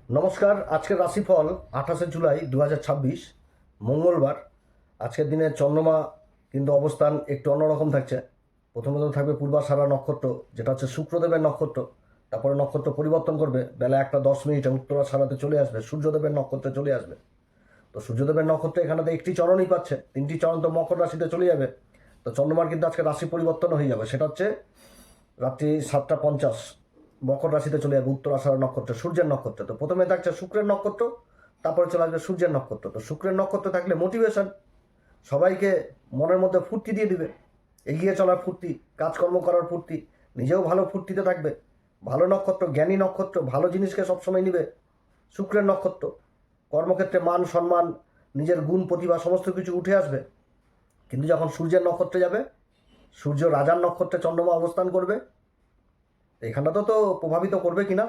নমস্কার। আজকের রাশিফল 28 জুলাই 2026 মঙ্গলবার। আজকের দিনে চন্দ্রমা কিন্তু অবস্থান একটু অন্যরকম থাকছে। প্রথমত থাকবে পূর্বাষাঢ়া নক্ষত্র, যেটা হচ্ছে শুক্রদেবের নক্ষত্র। তারপরে নক্ষত্র পরিবর্তন করবে, বেলা 1টা 10 মিনিটে উত্তরাষাঢ়াতে চলে আসবে, সূর্যদেবের নক্ষত্রে চলে আসবে। তো সূর্যদেবের নক্ষত্রে এখানেতে একটি চরণই পাচ্ছে, 3টি চরণ তো মকর রাশিতে চলে যাবে। তো চন্দ্রমার কিন্তু আজকে রাশি পরিবর্তন হয়ে যাবে, সেটা হচ্ছে রাত্রি 7টা 50 মকর রাশিতে চলে যাবে, উত্তরাষাঢ়া নক্ষত্র, সূর্যের নক্ষত্র। তো প্রথমে থাকছে শুক্রের নক্ষত্র, তারপরে চলে আসবে সূর্যের নক্ষত্র। তো শুক্রের নক্ষত্র থাকলে মোটিভেশন, সবাইকে মনের মধ্যে ফুর্তি দিয়ে দিবে, এগিয়ে চলার ফুর্তি, কাজকর্ম করার ফুর্তি, নিজেও ভালো ফুর্তিতে থাকবে। ভালো নক্ষত্র, জ্ঞানী নক্ষত্র, ভালো জিনিসকে সবসময় নিবে শুক্রের নক্ষত্র। কর্মক্ষেত্রে মান সম্মান, নিজের গুণ প্রতিভা সমস্ত কিছু উঠে আসবে। কিন্তু যখন সূর্যের নক্ষত্রে যাবে, সূর্য রাজার নক্ষত্রে চন্দ্রমা অবস্থান করবে, এখানটা তো প্রভাবিত করবে কি না।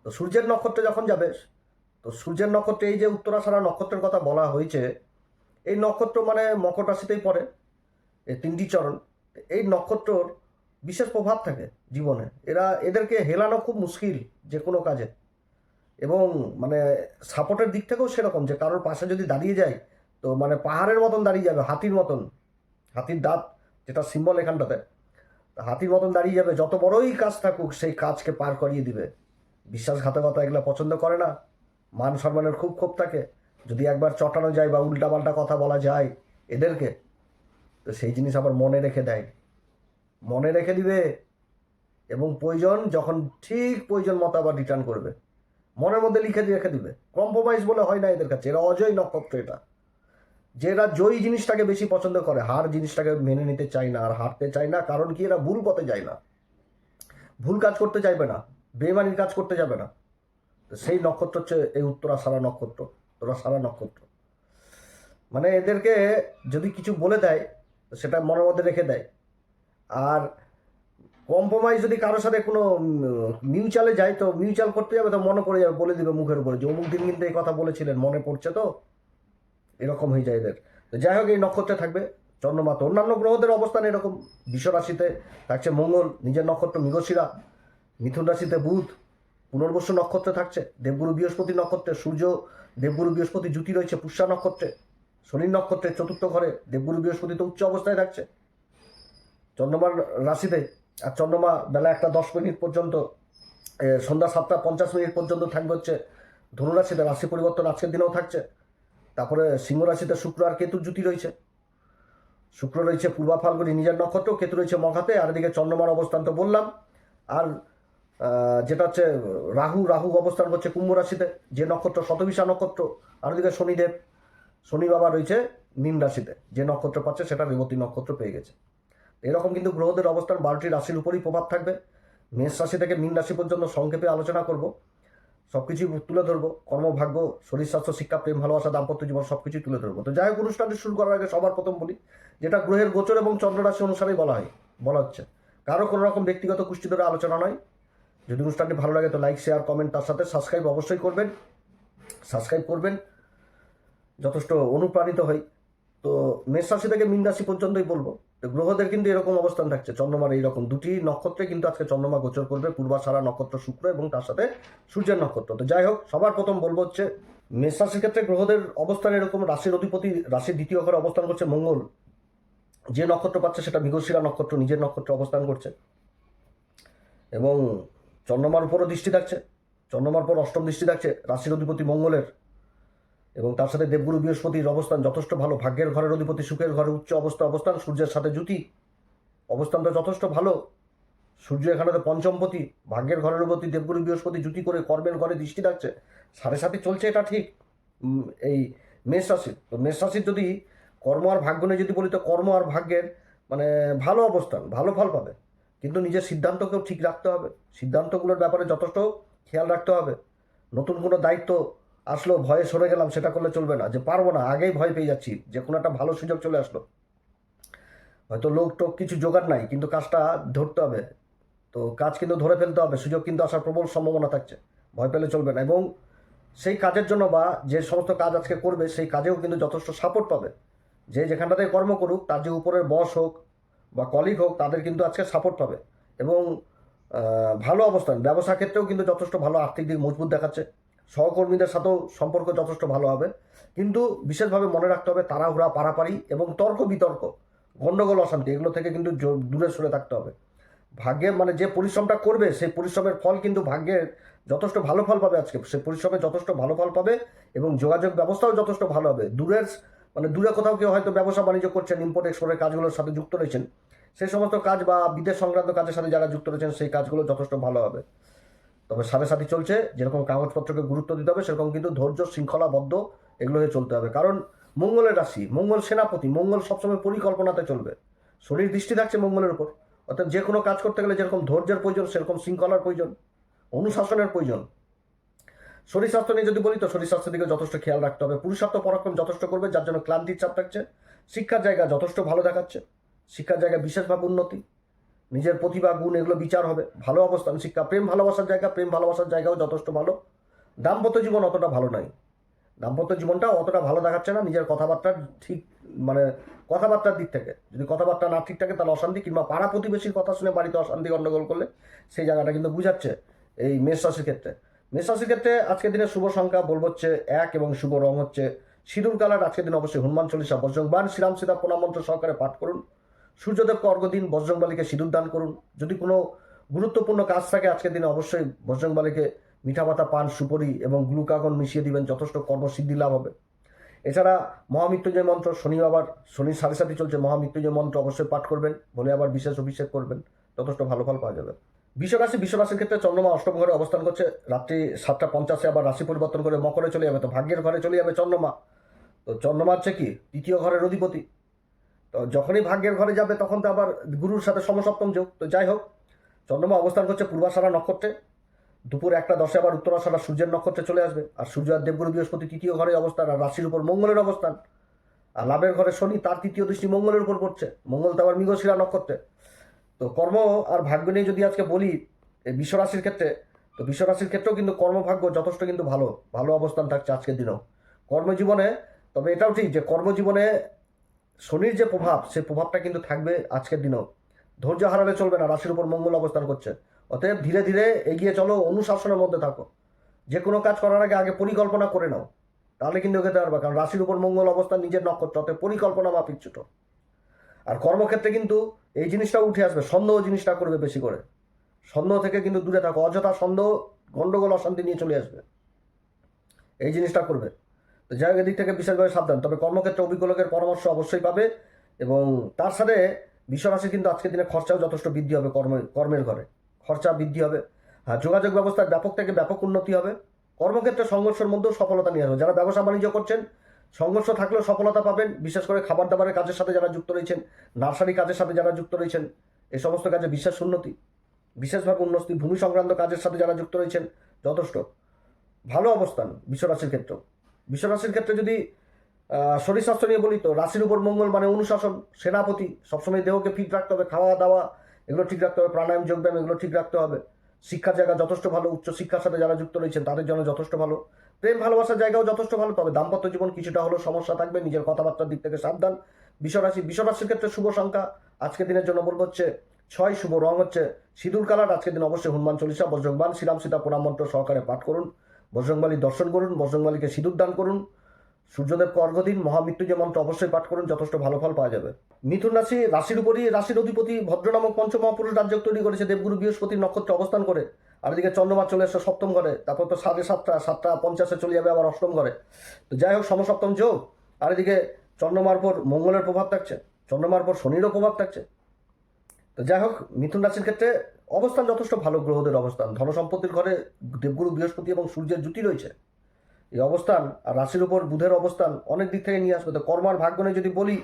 তো সূর্যের নক্ষত্রে যখন যাবে, তো সূর্যের নক্ষত্রে এই যে উত্তরাষাঢ়া নক্ষত্রের কথা বলা হয়েছে, এই নক্ষত্র মানে মকর রাশিতেই পড়ে, এই 3টি চরণ। এই নক্ষত্রর বিশেষ প্রভাব থাকে জীবনে। এদেরকে হেলানো খুব মুশকিল যে কোনো কাজে, এবং মানে সাপোর্টের দিক থেকেও সেরকম, যে কারোর পাশে যদি দাঁড়িয়ে যায় তো মানে পাহাড়ের মতন দাঁড়িয়ে যাবে, হাতির মতন। হাতির দাঁত যেটা সিম্বল এখানটাতে, হাতির মতন দাঁড়িয়ে যাবে, যত বড়ই কাজ থাকুক সেই কাজকে পার করিয়ে দিবে। বিশ্বাসঘাতকতা এগুলো পছন্দ করে না, মান সম্মানের খুব ক্ষোভ থাকে। যদি একবার চটানো যায় বা উল্টাপাল্টা কথা বলা যায় এদেরকে, তো সেই জিনিস আবার মনে রেখে দেয়, মনে রেখে দিবে, এবং প্রয়োজন যখন ঠিক প্রয়োজন মতো আবার রিটার্ন করবে, মনের মধ্যে লিখে রেখে দিবে। কম্প্রোমাইজ বলে হয় না এদের কাছে, এরা অজয় নক্ষত্র। এটা যে এরা জয়ী জিনিসটাকে বেশি পছন্দ করে, হার জিনিসটাকে মেনে নিতে চায় না আর হারতে চায় না। কারণ কি, এরা ভুল পথে যায় না, ভুল কাজ করতে চাইবে না, বেমানির কাজ করতে যাবে না। তো সেই নক্ষত্র হচ্ছে এই উত্তরাষাঢ়া নক্ষত্র। উত্তরাষাঢ়া নক্ষত্র মানে এদেরকে যদি কিছু বলে দেয় তো সেটা মনের মধ্যে রেখে দেয়। আর কম্প্রোমাইজ যদি কারোর সাথে কোনো মিউচুয়ালে যায়, তো মিউচুয়াল করতে যাবে তো মনে পড়ে যাবে, বলে দিবে মুখের উপরে যে অমুক দিন কিন্তু এই কথা বলেছিলেন, মনে পড়ছে তো, এরকম হয়ে যায় এদের। তো যাই হোক, এই নক্ষত্রে থাকবে চন্দ্রমা। তো অন্যান্য গ্রহদের অবস্থান এরকম, বিষ রাশিতে থাকছে মঙ্গল, নিজের নক্ষত্র মৃগশিরা। মিথুন রাশিতে বুধ পুনর্বসু নক্ষত্রে থাকছে, দেবগুরু বৃহস্পতি নক্ষত্রে সূর্য, দেবগুরু বৃহস্পতি জুতি রয়েছে পুষ্যা নক্ষত্রে। শনির নক্ষত্রের 4র্থ ঘরে দেবগুরু বৃহস্পতি তো উচ্চ অবস্থায় থাকছে চন্দ্রমার রাশিতে। আর চন্দ্রমা বেলা 1টা 10 মিনিট পর্যন্ত, সন্ধ্যা 7টা 50 মিনিট পর্যন্ত থাকবে হচ্ছে ধনুরাশিতে, রাশি পরিবর্তন আজকের দিনেও থাকছে। তারপরে সিংহ রাশিতে শুক্র আর কেতুর জুতি রয়েছে। শুক্র রয়েছে পূর্বা ফাল্গুনি নিজের নক্ষত্র, কেতু রয়েছে মঘাতে, আর এদিকে চন্দ্রমার অবস্থান তো বললাম। আর যেটা হচ্ছে রাহু, রাহু অবস্থান করছে কুম্ভ রাশিতে, যে নক্ষত্র শতবিশা নক্ষত্র। আর ওদিকে শনিদেব, শনি বাবা রয়েছে মীন রাশিতে, যে নক্ষত্র পাচ্ছে সেটা রেবতী নক্ষত্র পেয়ে গেছে। এরকম কিন্তু গ্রহদের অবস্থান 12টি রাশির উপরই প্রভাব থাকবে। মেষ রাশি থেকে মীন রাশি পর্যন্ত সংক্ষেপে আলোচনা করব, সব কিছুই তুলে ধরবো। কর্মভাগ্য, শরীর স্বাস্থ্য, শিক্ষা, প্রেম ভালোবাসা, দাম্পত্য জীবন সব কিছুই তুলে ধরবো। তো যাই হোক, অনুষ্ঠানটি শুরু করার আগে সবার প্রথম বলি, যেটা গ্রহের গোচর এবং চন্দ্ররাশি অনুসারেই বলা হচ্ছে, কারো কোনো রকম ব্যক্তিগত কুষ্টি ধরে আলোচনা নয়। যদি অনুষ্ঠানটি ভালো লাগে তো লাইক, শেয়ার, কমেন্ট, তার সাথে সাবস্ক্রাইব অবশ্যই করবেন। সাবস্ক্রাইব করবেন, যথেষ্ট অনুপ্রাণিত হই। তো মেষ রাশি থেকে মীন রাশি পর্যন্তই বলবো। তো গ্রহদের কিন্তু এরকম অবস্থান থাকছে, চন্দ্রমার এইরকম 2টি নক্ষত্রে কিন্তু আজকে চন্দ্রমা গোচর করবে, পূর্বাষাঢ়া নক্ষত্র শুক্র এবং তার সাথে সূর্যের নক্ষত্র। তো যাই হোক, সবার প্রথম বলবো হচ্ছে মেষ রাশির ক্ষেত্রে গ্রহদের অবস্থান এরকম। রাশির অধিপতি রাশির 2য় ঘরে অবস্থান করছে মঙ্গল, যে নক্ষত্র পাচ্ছে সেটা মৃগশিরা নক্ষত্র, নিজের নক্ষত্রে অবস্থান করছে, এবং চন্দ্রমার উপরও দৃষ্টি থাকছে। চন্দ্রমার উপর 8ম দৃষ্টি থাকছে রাশির অধিপতি মঙ্গলের, এবং তার সাথে দেবগুরু বৃহস্পতির অবস্থান যথেষ্ট ভালো। ভাগ্যের ঘরের অধিপতি সুখের ঘরে উচ্চ অবস্থান, সূর্যের সাথে জুতি, অবস্থানটা যথেষ্ট ভালো। সূর্য এখানে পঞ্চমপতি, ভাগ্যের ঘরের অধিপতি দেবগুরু বৃহস্পতি জুতি করে কর্মের ঘরে দৃষ্টি থাকছে। 7.5 চলছে, এটা ঠিক। এই মেষ রাশির, তো মেষ রাশির যদি কর্ম আর ভাগ্য নিয়ে যদি বলি, তো কর্ম আর ভাগ্যের মানে ভালো অবস্থান, ভালো ফল পাবে। কিন্তু নিজের সিদ্ধান্তকেও ঠিক রাখতে হবে, সিদ্ধান্তগুলোর ব্যাপারে যথেষ্ট খেয়াল রাখতে হবে। নতুন কোনো দায়িত্ব আসলো, ভয়ে সরে গেলাম, সেটা করলে চলবে না, যে পারবো না, আগেই ভয় পেয়ে যাচ্ছি। যে কোনো একটা ভালো সুযোগ চলে আসলো, হয়তো লোক টোক কিছু জোগাড় নাই, কিন্তু কাজটা ধরতে হবে। তো কাজ কিন্তু ধরে ফেলতে হবে, সুযোগ কিন্তু আসার প্রবল সম্ভাবনা থাকছে, ভয় পেলে চলবে না। এবং সেই কাজের জন্য বা যে সমস্ত কাজ আজকে করবে সেই কাজেও কিন্তু যথেষ্ট সাপোর্ট পাবে। যে যেখানটাতে কর্ম করুক, তার যে উপরের বস হোক বা কলিগ হোক, তাদের কিন্তু আজকে সাপোর্ট পাবে। এবং ভালো অবস্থান, ব্যবসা ক্ষেত্রেও কিন্তু যথেষ্ট ভালো, আর্থিক দিক মজবুত দেখাচ্ছে। সহকর্মীদের সাথেও সম্পর্ক যথেষ্ট ভালো হবে। কিন্তু বিশেষভাবে মনে রাখতে হবে তাড়াহুড়া, পারাপারি এবং তর্ক বিতর্ক, গণ্ডগোল, অশান্তি এগুলো থেকে কিন্তু দূরে সরে থাকতে হবে। ভাগ্যে মানে যে পরিশ্রমটা করবে সেই পরিশ্রমের ফল কিন্তু ভাগ্যের যথেষ্ট ভালো ফল পাবে। আজকে সেই পরিশ্রমে যথেষ্ট ভালো ফল পাবে এবং যোগাযোগ ব্যবস্থাও যথেষ্ট ভালো হবে। দূরে কোথাও কেউ হয়তো ব্যবসা বাণিজ্য করছেন, ইম্পোর্ট এক্সপোর্টের কাজগুলোর সাথে যুক্ত রয়েছেন, সেই সমস্ত কাজ বা বিদেশ সংক্রান্ত কাজের সাথে যারা যুক্ত রয়েছেন সেই কাজগুলো যথেষ্ট ভালো হবে। তবে সাথে সাথে চলছে, যেরকম কাগজপত্রকে গুরুত্ব দিতে হবে সেরকম কিন্তু ধৈর্য, শৃঙ্খলাবদ্ধ এগুলো হয়ে চলতে হবে। কারণ মঙ্গলের রাশি, মঙ্গল সেনাপতি, মঙ্গল সবসময় পরিকল্পনাতে চলবে। শনির দৃষ্টি থাকছে মঙ্গলের উপর। অর্থাৎ যে কোনো কাজ করতে গেলে যেরকম ধৈর্যের প্রয়োজন সেরকম শৃঙ্খলার প্রয়োজন, অনুশাসনের প্রয়োজন। শরীর স্বাস্থ্য নিয়ে যদি বলি তো শরীর স্বাস্থ্যের দিকে যথেষ্ট খেয়াল রাখতে হবে। পুরুষার্থ পরাক্রম যথেষ্ট করবে, যার জন্য ক্লান্তির চাপ থাকছে। শিক্ষার জায়গা যথেষ্ট ভালো দেখাচ্ছে, শিক্ষার জায়গায় বিশেষভাবে উন্নতি, নিজের প্রতিভা গুণ এগুলো বিচার হবে, ভালো অবস্থান। শিক্ষা, প্রেম ভালোবাসার জায়গা, প্রেম ভালোবাসার জায়গাও যথেষ্ট ভালো। দাম্পত্য জীবন অতটা ভালো নয়, দাম্পত্য জীবনটাও অতটা ভালো দেখাচ্ছে না। নিজের কথাবার্তার ঠিক মানে কথাবার্তার দিক থেকে যদি কথাবার্তা না ঠিক থাকে তাহলে অশান্তি, কিংবা পাড়া প্রতিবেশীর কথা শুনে বাড়িতে অশান্তি গণ্ডগোল করলে সেই জায়গাটা কিন্তু বুঝাচ্ছে এই মেষ রাশির ক্ষেত্রে। মেষ রাশির ক্ষেত্রে আজকের দিনে শুভ সংখ্যা বলবো হচ্ছে 1 এবং শুভ রং হচ্ছে সিঁদুর কালার। আজকের দিনে অবশ্যই হনুমান চল্লিশা, বজরংবাণ, শ্রীরাম সীতা প্রণাম মন্ত্র সহকারে পাঠ করুন। সূর্যদেবকে অর্ঘ্য দিন, বজরংবলীকে সিঁদুর দান করুন। যদি কোনো গুরুত্বপূর্ণ কাজ থাকে আজকের দিনে অবশ্যই বজরংবলীকে মিঠা পাতা, পান, সুপরি এবং গ্লুকাগন মিশিয়ে দিবেন, যথেষ্ট কর্মসিদ্ধি লাভ হবে। এছাড়া মহামৃত্যুঞ্জয় মন্ত্র, শনির সাড়ে সাথে চলছে, মহামৃত্যুঞ্জয় মন্ত্র অবশ্যই পাঠ করবেন, বলে আবার বিশেষ অভিষেক করবেন, যথেষ্ট ভালো ফল পাওয়া যাবে। বিশ্বরাশির ক্ষেত্রে চন্দ্রমা অষ্টম ঘরে অবস্থান করছে। রাত্রি 7টা 50-এ আবার রাশি পরিবর্তন করে মকরে চলে যাবে, তো ভাগ্যের ঘরে চলে যাবে চন্দ্রমা। তো চন্দ্রমা হচ্ছে কি তৃতীয় ঘরের অধিপতি। তো যখনই ভাগ্যের ঘরে যাবে তখন তো আবার গুরুর সাথে সমসপ্তম যোগ। তো যাই হোক, চন্দ্রমা অবস্থান করছে পূর্বাষাঢ়া নক্ষত্রে। দুপুর 1টা 10-এ আবার উত্তরাষাঢ়া সূর্যের নক্ষত্রে চলে আসবে। আর সূর্য আর দেবগুরু বৃহস্পতি তৃতীয় ঘরে অবস্থান, আর রাশির উপর মঙ্গলের অবস্থান। আর লাভের ঘরে শনি, তার তৃতীয় দৃষ্টি মঙ্গলের উপর পড়ছে। মঙ্গল তো আবার মৃগশিরা নক্ষত্রে। তো কর্ম আর ভাগ্য নিয়ে যদি আজকে বলি এই বিশ্বরাশির ক্ষেত্রে, তো বিশ্বরাশির ক্ষেত্রেও কিন্তু কর্মভাগ্য যথেষ্ট কিন্তু ভালো ভালো অবস্থান থাকছে আজকের দিনেও কর্মজীবনে। তবে এটাও ঠিক যে কর্মজীবনে শনির যে প্রভাব, সেই প্রভাবটা কিন্তু থাকবে আজকের দিনেও। ধৈর্য হারালে চলবে না, রাশির উপর মঙ্গল অবস্থান করছে। অতএব ধীরে ধীরে এগিয়ে চলো, অনুশাসনের মধ্যে থাকো। যে কোনো কাজ করার আগে আগে পরিকল্পনা করে নাও, তাহলে কিন্তু এগোতে পারবে। কারণ রাশির উপর মঙ্গল অবস্থান, নিজের নক্ষত্র, অতএব পরিকল্পনা মাফিক ছোট। আর কর্মক্ষেত্রে কিন্তু এই জিনিসটা উঠে আসবে, সন্দেহ জিনিসটা করবে বেশি করে। সন্দেহ থেকে কিন্তু দূরে থাকো, অযথা সন্দেহ গণ্ডগোল অশান্তি নিয়ে চলে আসবে, এই জিনিসটা করবে। তো যাই হোক, এদিক থেকে বিশেষভাবে সাবধান। তবে কর্মক্ষেত্রে অভিজ্ঞ লোকের পরামর্শ অবশ্যই পাবে, এবং তার সাথে বিশ্বরাশি কিন্তু আজকের দিনে খরচাও যথেষ্ট বৃদ্ধি হবে। কর্মের ঘরে খরচা বৃদ্ধি হবে। হ্যাঁ, যোগাযোগ ব্যবস্থার ব্যাপক থেকে ব্যাপক উন্নতি হবে। কর্মক্ষেত্রে সংঘর্ষের মধ্যেও সফলতা নিয়ে আসবে। যারা ব্যবসা বাণিজ্য করছেন সংঘর্ষ থাকলেও সফলতা পাবেন। বিশেষ করে খাবার দাবারের কাজের সাথে যারা যুক্ত রয়েছেন, নার্সারি কাজের সাথে যারা যুক্ত রয়েছেন, এই সমস্ত কাজে বিশেষভাবে উন্নতি। ভূমি সংক্রান্ত কাজের সাথে যারা যুক্ত রয়েছেন, যথেষ্ট ভালো অবস্থান বিশ্বরাশির ক্ষেত্রেও। বিশ্বরাশির ক্ষেত্রে যদি শরীর স্বাস্থ্য নিয়ে বলি তো রাশির উপর মঙ্গল মানে অনুশাসন, সেনাপতি। সবসময় দেহকে ফিট রাখতে হবে, খাওয়া দাওয়া এগুলো ঠিক রাখতে হবে, প্রাণায়াম, যোগব্যায়াম এগুলো ঠিক রাখতে হবে। শিক্ষার জায়গা যথেষ্ট ভালো, উচ্চ শিক্ষার সাথে যারা যুক্ত রয়েছেন তাদের জন্য যথেষ্ট ভালো। প্রেম ভালোবাসার জায়গাও যথেষ্ট ভালো। তবে দাম্পত্য জীবন কিছুটা হলেও সমস্যা থাকবে, নিজের কথাবার্তার দিক থেকে সাবধান। বিশ্বরাশির ক্ষেত্রে শুভ সংখ্যা আজকের দিনের জন্য বলবো হচ্ছে 6, শুভ রং হচ্ছে সিঁদুর কালার। আজকের দিন অবশ্যই হনুমান চল্লিশা, বজরংবাণ, শ্রীরাম সীতা প্রণাম মন্ত্র সহকারে পাঠ করুন। বজরংবলী দর্শন করুন, বজরংবলীকে সিঁদুর দান করুন। সূর্যদেবকে অর্ঘ্য দিন, মহামৃত্যুঞ্জয় মন্ত্র অবশ্যই পাঠ করুন, যথেষ্ট ভালো ফল পাওয়া যাবে। মিথুন রাশি, রাশির উপরই রাশির অধিপতি ভদ্র নামক পঞ্চমহাপুরুষ রাজ্য তৈরি করেছে দেবগুরু বৃহস্পতির নক্ষত্রে অবস্থান করে। আর এদিকে চন্দ্রমা চলে আসছে সপ্তম ঘরে। তারপর তো 7টা 50-এ চলে যাবে আবার অষ্টম ঘরে। তো যাই হোক, সমসপ্তম যোগ। আর এদিকে চন্দ্রমার পর মঙ্গলের প্রভাব থাকছে, চন্দ্রমার পর শনিরও প্রভাব থাকছে। তো যাই হোক, মিথুন রাশির ক্ষেত্রে অবস্থান যথেষ্ট ভালো। গ্রহদের অবস্থান, ধনসম্পত্তির ঘরে দেবগুরু বৃহস্পতি এবং সূর্যের জুতি রয়েছে। এই অবস্থান আর রাশির উপর বুধের অবস্থান অনেক দিক থেকে নিয়ে আসবে। তো কর্ম আর ভাগ্য নিয়ে যদি বলি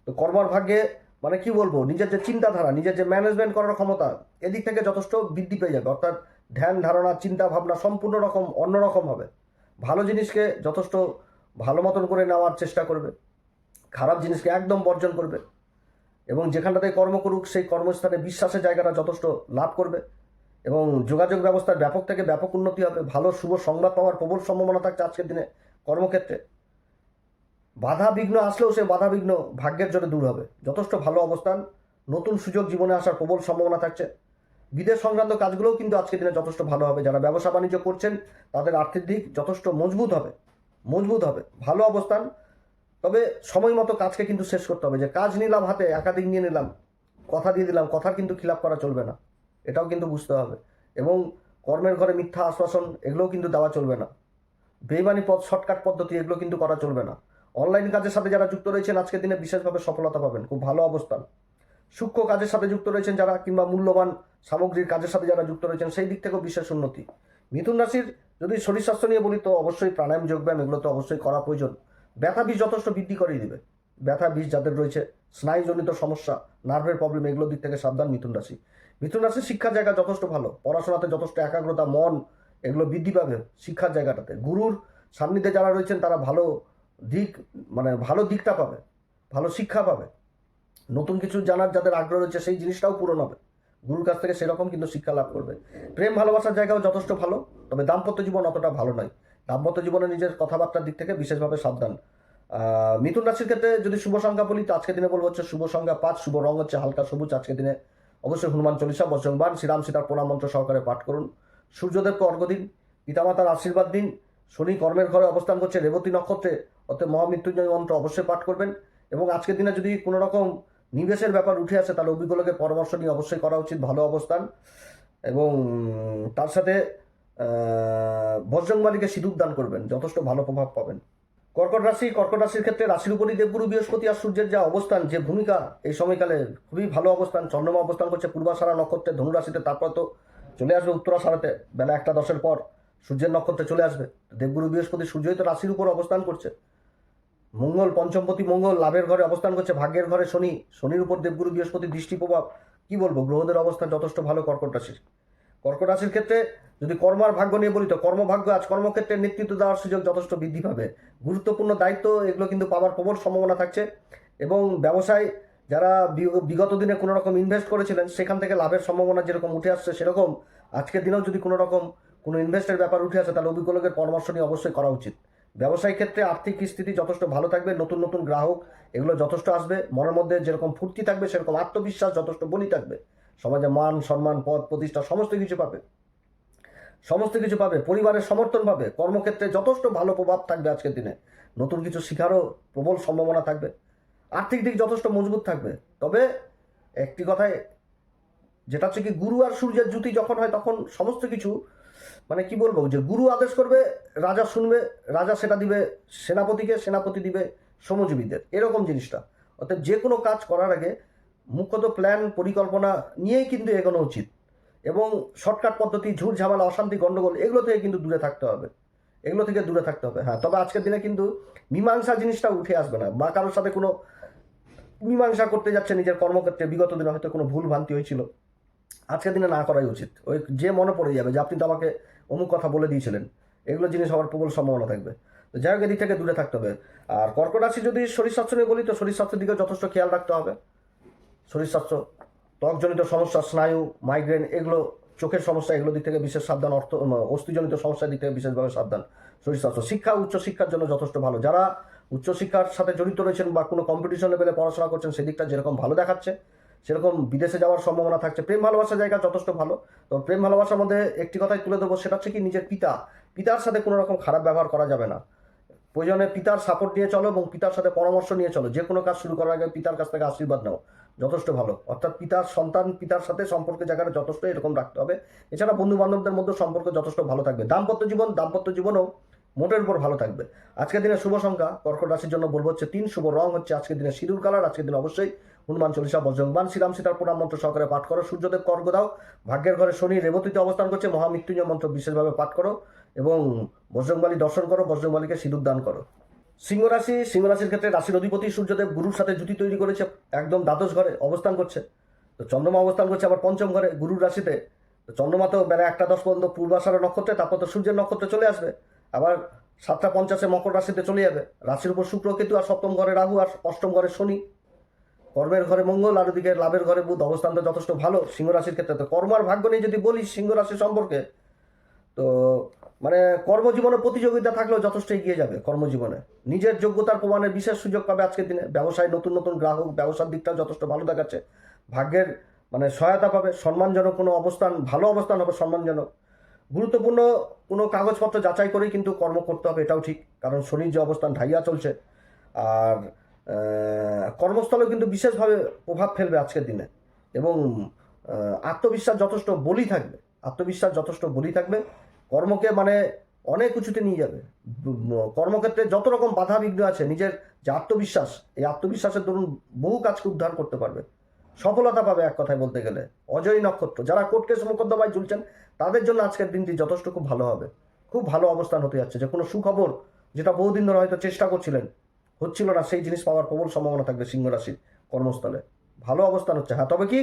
তো কর্ম আর ভাগ্যে মানে কি বলবো, নিজের যে চিন্তাধারা, নিজের যে ম্যানেজমেন্ট করার ক্ষমতা, এদিক থেকে যথেষ্ট বৃদ্ধি পেয়ে যাবে। অর্থাৎ ধ্যান ধারণা, চিন্তা ভাবনা সম্পূর্ণ অন্যরকম হবে। ভালো জিনিসকে যথেষ্ট ভালো মতন করে নেওয়ার চেষ্টা করবে, খারাপ জিনিসকে একদম বর্জন করবে। এবং যেখানটাতে কর্ম করুক সেই কর্মস্থানে বিশ্বাসের জায়গাটা যথেষ্ট লাভ করবে। এবং যোগাযোগ ব্যবস্থার ব্যাপক থেকে ব্যাপক উন্নতি হবে। ভালো শুভ সংবাদ পাওয়ার প্রবল সম্ভাবনা থাকছে আজকের দিনে কর্মক্ষেত্রে। বাধা বিঘ্ন আসলেও সে বাধা বিঘ্ন ভাগ্যের জন্য দূর হবে। যথেষ্ট ভালো অবস্থান, নতুন সুযোগ জীবনে আসার প্রবল সম্ভাবনা থাকছে। বিদেশ সংক্রান্ত কাজগুলোও কিন্তু আজকের দিনে যথেষ্ট ভালো হবে। যারা ব্যবসা বাণিজ্য করছেন তাদের আর্থিক দিক যথেষ্ট মজবুত হবে, ভালো অবস্থান। তবে সময় মতো কাজকে কিন্তু শেষ করতে হবে। যে কাজ নিলাম হাতে, একাধিক নিয়ে নিলাম, কথা দিয়ে দিলাম, কথার কিন্তু খিলাপ করা চলবে না, এটাও কিন্তু বুঝতে হবে। এবং কর্মের ঘরে মিথ্যা আশ্বাসন এগুলোও কিন্তু দেওয়া চলবে না। বেইমানি পথ, শর্টকাট পদ্ধতি এগুলো কিন্তু করা চলবে না। অনলাইন কাজের সাথে যারা যুক্ত রয়েছেন আজকের দিনে বিশেষভাবে সফলতা পাবেন, খুব ভালো অবস্থান। সূক্ষ্ম কাজের সাথে যুক্ত রয়েছেন যারা, কিংবা মূল্যবান সামগ্রীর কাজের সাথে যারা যুক্ত রয়েছেন, সেই দিক থেকেও বিশেষ উন্নতি। মিথুন রাশির যদি শরীর স্বাস্থ্য নিয়ে বলি তো অবশ্যই প্রাণায়াম, যোগব্যায়াম এগুলো তো অবশ্যই করা প্রয়োজন। ব্যথা বিষ যথেষ্ট বৃদ্ধি করিয়ে দিবে। ব্যথা বিষ যাদের রয়েছে, স্নায়ুজনিত সমস্যা, নার্ভের প্রবলেম, এগুলোর দিক থেকে সাবধান মিথুন রাশি। মিথুন রাশির শিক্ষার জায়গা যথেষ্ট ভালো, পড়াশোনাতে যথেষ্ট একাগ্রতা, মন এগুলো বৃদ্ধি পাবে শিক্ষার জায়গাটাতে। গুরুর সান্নিধ্যে যারা রয়েছেন তারা ভালো দিক, মানে ভালো দিকটা পাবে, ভালো শিক্ষা পাবে। নতুন কিছু জানার যাদের আগ্রহ রয়েছে সেই জিনিসটাও পূরণ হবে, গুরুর কাছ থেকে সেরকম কিন্তু শিক্ষা লাভ করবে। প্রেম ভালোবাসার জায়গাও যথেষ্ট ভালো, তবে দাম্পত্য জীবন অতটা ভালো নয়। দাম্পত্য জীবনে নিজের কথাবার্তার দিক থেকে বিশেষভাবে সাবধান। মিথুন রাশির ক্ষেত্রে যদি শুভ সংখ্যা বলি তো আজকের দিনে বলবো হচ্ছে শুভ সংখ্যা 5, শুভ রং হচ্ছে হালকা সবুজ। আজকের দিনে অবশ্যই হনুমান চল্লিশা, বজরংবাণ, শ্রীরাম সীতার প্রণাম মন্ত্র সহকারে পাঠ করুন। সূর্যদেবকে অর্ঘ্য দিন, পিতামাতার আশীর্বাদ দিন। শনি কর্মের ঘরে অবস্থান করছে রেবতী নক্ষত্রে, অতএব মহামৃত্যুঞ্জয় মন্ত্র অবশ্যই পাঠ করবেন। এবং আজকের দিনে যদি কোনো রকম নিবেশের ব্যাপার উঠে আসে তাহলে অভিজ্ঞলোকের পরামর্শ নিয়ে অবশ্যই করা উচিত, ভালো অবস্থান। এবং তার সাথে বজরংবলীকে সিঁদুর দান করবেন, যথেষ্ট ভালো প্রভাব পাবেন। কর্কট রাশির ক্ষেত্রে রাশির উপরই দেবগুরু বৃহস্পতি আর সূর্যের যা অবস্থান, যে ভূমিকা এই সময়কালে খুবই ভালো অবস্থান। চন্দ্রমা অবস্থান করছে পূর্বাষাঢ়া নক্ষত্রে ধনু রাশিতে, তারপর তো চলে আসবে উত্তরাষাঢ়াতে বেলা 1টা 10-এর পর সূর্যের নক্ষত্রে চলে আসবে। দেবগুরু বৃহস্পতি, সূর্যই তো রাশির উপর অবস্থান করছে। মঙ্গল, পঞ্চমপতি মঙ্গল লাভের ঘরে অবস্থান করছে, ভাগ্যের ঘরে শনি, শনির উপর দেবগুরু বৃহস্পতি দৃষ্টি প্রভাব। কি বলবো, গ্রহদের অবস্থান যথেষ্ট ভালো কর্কট রাশির ক্ষেত্রে যদি কর্ম আর ভাগ্য নিয়ে বলি তো কর্মভাগ্য আজ কর্মক্ষেত্রে নেতৃত্ব দেওয়ার সুযোগ যথেষ্ট বৃদ্ধি পাবে। গুরুত্বপূর্ণ দায়িত্ব এগুলো কিন্তু পাওয়ার প্রবল সম্ভাবনা থাকছে। এবং ব্যবসায় যারা বিগত দিনে কোনো রকম ইনভেস্ট করেছিলেন সেখান থেকে লাভের সম্ভাবনা যেরকম উঠে আসছে, সেরকম আজকের দিনেও যদি কোনো ইনভেস্টের ব্যাপার উঠে আসে তাহলে অভিজ্ঞ লোকের পরামর্শ নিয়ে অবশ্যই করা উচিত। ব্যবসায়িক ক্ষেত্রে আর্থিক স্থিতি যথেষ্ট ভালো থাকবে, নতুন গ্রাহক এগুলো যথেষ্ট আসবে, মনের মধ্যে যেরকম ফুর্তি থাকবে সেরকম আত্মবিশ্বাস যথেষ্ট বলি থাকবে। সমাজে মান সম্মান, পদ প্রতিষ্ঠা সমস্ত কিছু পাবে, পরিবারের সমর্থন পাবে। কর্মক্ষেত্রে যথেষ্ট ভালো প্রভাব থাকবে আজকের দিনে, নতুন কিছু শেখারও প্রবল সম্ভাবনা থাকবে। আর্থিক দিক যথেষ্ট মজবুত থাকবে। তবে একটি কথায় যেটা হচ্ছে কি, গুরু আর সূর্যের জুতি যখন হয় তখন সমস্ত কিছু, মানে কি বলবো, যে গুরু আদেশ করবে রাজা শুনবে, রাজা সেটা দিবে সেনাপতিকে, সেনাপতি দিবে শ্রমজীবীদের, এরকম জিনিসটা। অর্থাৎ যে কোনো কাজ করার আগে মুখ্যত প্ল্যান, পরিকল্পনা নিয়েই কিন্তু এগোনো উচিত। এবং শর্টকাট পদ্ধতি, ঝুট ঝামেলা, অশান্তি, গণ্ডগোল এগুলো থেকে কিন্তু দূরে থাকতে হবে, হ্যাঁ। তবে আজকের দিনে কিন্তু মীমাংসা জিনিসটা উঠে আসবে না, বা কারোর সাথে কোনো মীমাংসা করতে যাচ্ছে নিজের কর্মক্ষেত্রে, বিগত দিনে হয়তো কোনো ভুল ভ্রান্তি হয়েছিল, আজকের দিনে না করাই উচিত। ওই যে মনে পড়ে যাবে যে আপনি তো আমাকে অমুক কথা বলে দিয়েছিলেন, এগুলো জিনিস হওয়ার প্রবল সম্ভাবনা থাকবে। তো যাই হোক, এদিক থেকে দূরে থাকতে হবে। আর কর্কট রাশি যদি শরীর স্বাস্থ্য নিয়ে বলি তো শরীর স্বাস্থ্যের দিকে যথেষ্ট খেয়াল রাখতে হবে। শরীর স্বাস্থ্য, ত্বকজনিত সমস্যা, স্নায়ু, মাইগ্রেন এগুলো, চোখের সমস্যা, এগুলো দিক থেকে বিশেষ সাবধান। অস্থিজনিত সমস্যার দিক থেকে বিশেষভাবে সাবধান। শরীর স্বাস্থ্য, শিক্ষা, উচ্চশিক্ষার জন্য যথেষ্ট ভালো। যারা উচ্চশিক্ষার সাথে জড়িত রয়েছেন বা কোনো কম্পিটিশন লেভেলে পড়াশোনা করছেন সেদিকটা যেরকম ভালো দেখাচ্ছে, সেরকম বিদেশে যাওয়ার সম্ভাবনা থাকছে। প্রেম ভালোবাসার জায়গা যথেষ্ট ভালো। তো প্রেম ভালোবাসার মধ্যে একটি কথাই তুলে দেবো, সেটা হচ্ছে কি, নিজের পিতার সাথে কোনো রকম খারাপ ব্যবহার করা যাবে না। প্রয়োজনে পিতার সাপোর্ট নিয়ে চলো এবং পিতার সাথে পরামর্শ নিয়ে চলো। যে কোনো কাজ শুরু করার আগে পিতার কাছ থেকে আশীর্বাদ নাও, যথেষ্ট ভালো। অর্থাৎ পিতার সাথে সম্পর্কের জায়গাটা যথেষ্ট এরকম রাখতে হবে। এছাড়া বন্ধু বান্ধবদের মধ্যে সম্পর্ক যথেষ্ট ভালো থাকবে। দাম্পত্য জীবনও মোটের উপর ভালো থাকবে। আজকের দিনে শুভ সংখ্যা কর্কট রাশির জন্য বলবো হচ্ছে 3, শুভ রং হচ্ছে আজকের দিনে সিঁদুর কালার। আজকের দিনে অবশ্যই হনুমান চল্লিশা, বজরংবাণ, শ্রীরাম সীতার প্রণাম মন্ত্র সহকারে পাঠ করো। সূর্যদেব অর্ঘ্য দাও, ভাগ্যের ঘরে শনি রেবতীতে অবস্থান করছে, মহামৃত্যুঞ্জয় মন্ত্র বিশেষভাবে পাঠ করো এবং বজরংবলী দর্শন করো, বজরংবলীকে সিঁদুর দান করো। সিংহ রাশির ক্ষেত্রে রাশির অধিপতি সূর্যদেব গুরুর সাথে জুতি তৈরি করেছে, একদম দ্বাদশ ঘরে অবস্থান করছে। তো চন্দ্রমা অবস্থান করছে আবার পঞ্চম ঘরে গুরুর রাশিতে। তো চন্দ্রমা তো বেলা 1টা 10 পর্যন্ত পূর্বাষাঢ়া নক্ষত্রে, তারপর তো সূর্যের নক্ষত্রে চলে আসবে, আবার 7টা 50-এ মকর রাশিতে চলে যাবে। রাশির উপর শুক্র কেতু, আর সপ্তম ঘরে রাহু, আর অষ্টম ঘরে শনি, কর্মের ঘরে মঙ্গল, আর ওদিকে লাভের ঘরে বুধ, অবস্থান তো যথেষ্ট ভালো সিংহ রাশির ক্ষেত্রে। তো কর্ম আর ভাগ্য নিয়ে যদি বলি সিংহ রাশি সম্পর্কে, তো মানে কর্মজীবনে প্রতিযোগিতা থাকলেও যথেষ্ট এগিয়ে যাবে। কর্মজীবনে নিজের যোগ্যতার প্রমাণের বিশেষ সুযোগ পাবে আজকের দিনে। ব্যবসায় নতুন গ্রাহক, ব্যবসার দিকটা যথেষ্ট ভালো দেখাচ্ছে। ভাগ্যের মানে সহায়তা পাবে, সম্মানজনক কোনো অবস্থান, ভালো অবস্থান হবে সম্মানজনক। গুরুত্বপূর্ণ কোনো কাগজপত্র যাচাই করেই কিন্তু কর্ম করতে হবে, এটাও ঠিক, কারণ শনির যে অবস্থান ঢাইয়া চলছে। আর কর্মস্থলেও কিন্তু বিশেষভাবে প্রভাব ফেলবে আজকের দিনে, এবং আত্মবিশ্বাস যথেষ্ট বলি থাকবে, আত্মবিশ্বাস যথেষ্ট বলি থাকবে, কর্মকে মানে অনেক উঁচুতে নিয়ে যাবে। কর্মক্ষেত্রে যত রকম বাধা বিঘ্ন আছে, নিজের যে আত্মবিশ্বাস, এই আত্মবিশ্বাসের দরুন বহু কাজকে উদ্ধার করতে পারবে, সফলতা পাবে। এক কথায় বলতে গেলে অজয়ী নক্ষত্র যারা কোর্ট কেস মোকদ্দমায় ঝুলছেন, তাদের জন্য আজকের দিনটি যথেষ্ট খুব ভালো হবে, খুব ভালো অবস্থান হতে যাচ্ছে। যে কোনো সুখবর যেটা বহুদিন ধরে হয়তো চেষ্টা করছিলেন, হচ্ছিল না, সেই জিনিস পাওয়ার প্রবল সম্ভাবনা থাকবে সিংহ রাশির কর্মস্থলে। ভালো অবস্থান হচ্ছে। হ্যাঁ, তবে কি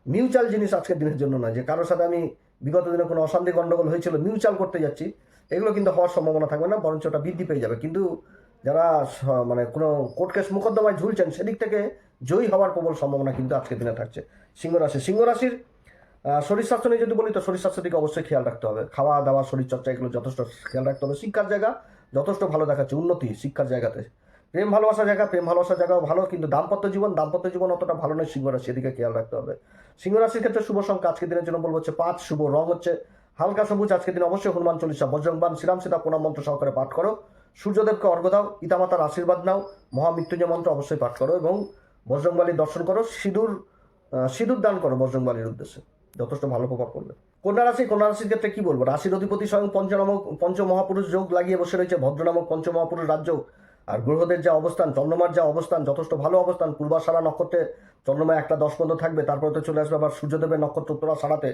মিউচুয়াল জিনিস আজকের দিনের জন্য নয়, যে কারোর সাথে আমি বিগত দিনে কোনো অশান্তি গণ্ডগোল হয়েছিল মিউচুয়াল করতে যাচ্ছি, এগুলো কিন্তু হওয়ার সম্ভাবনা থাকবে না, বরঞ্চ ওটা বৃদ্ধি পেয়ে যাবে। কিন্তু যারা মানে কোনো কোর্ট কেস মোকদ্দমায় ঝুলছেন, সেদিক থেকে জয়ী হওয়ার প্রবল সম্ভাবনা কিন্তু আজকের দিনে থাকছে সিংহ রাশি। সিংহ রাশির শরীর স্বাস্থ্য নিয়ে যদি বলি, তো শরীর স্বাস্থ্যের দিকে অবশ্যই খেয়াল রাখতে হবে। খাওয়া দাওয়া, শরীরচর্চা, এগুলো যথেষ্ট খেয়াল রাখতে হবে। শিক্ষার জায়গা যথেষ্ট ভালো দেখাচ্ছে, উন্নতি শিক্ষার জায়গাতে। প্রেম ভালোবাসার জায়গা, প্রেম ভালোবাসার জায়গাও ভালো, কিন্তু দাম্পত্য জীবন অতটা ভালো নয় সিংহ রাশি, এদিকে খেয়াল রাখতে হবে। সিংহ রাশির ক্ষেত্রে শুভ সংখ্যা আজকের দিনের জন্য বলবো হচ্ছে 5, শুভ রং হচ্ছে হালকা সবুজ। আজকের দিন অবশ্যই হনুমান চল্লিশা, বজ্রংবান, শ্রীরাম সীতা প্রণাম মন্ত্র সহকারে পাঠ করো, সূর্যদেবকে অর্ঘ্য দাও, পিতামাতার আশীর্বাদ নাও, মহামৃত্যুঞ্জয় মন্ত্র অবশ্যই পাঠ করো, এবং বজরংবলীর দর্শন করো, সিঁদুর দান করো বজরংবলীর উদ্দেশ্যে, যথেষ্ট ভালো প্রভাব পড়বে। কন্যা রাশির ক্ষেত্রে কি বলবো, রাশির অধিপতি স্বয়ং পঞ্চ মহাপুরুষ যোগ লাগিয়ে বসে রয়েছে, ভদ্র নামক পঞ্চ মহাপুরুষ রাজ্য। আর গ্রহদের যা অবস্থান, চন্দ্রমার যা অবস্থান, যথেষ্ট ভালো অবস্থান। পূর্বাষাঢ়া নক্ষত্রে চন্দ্রমা 1টা 10 পর্যন্ত থাকবে, তারপরে তো চলে আসবে আবার সূর্যদেবের নক্ষত্র উত্তরাষাঢ়াতে।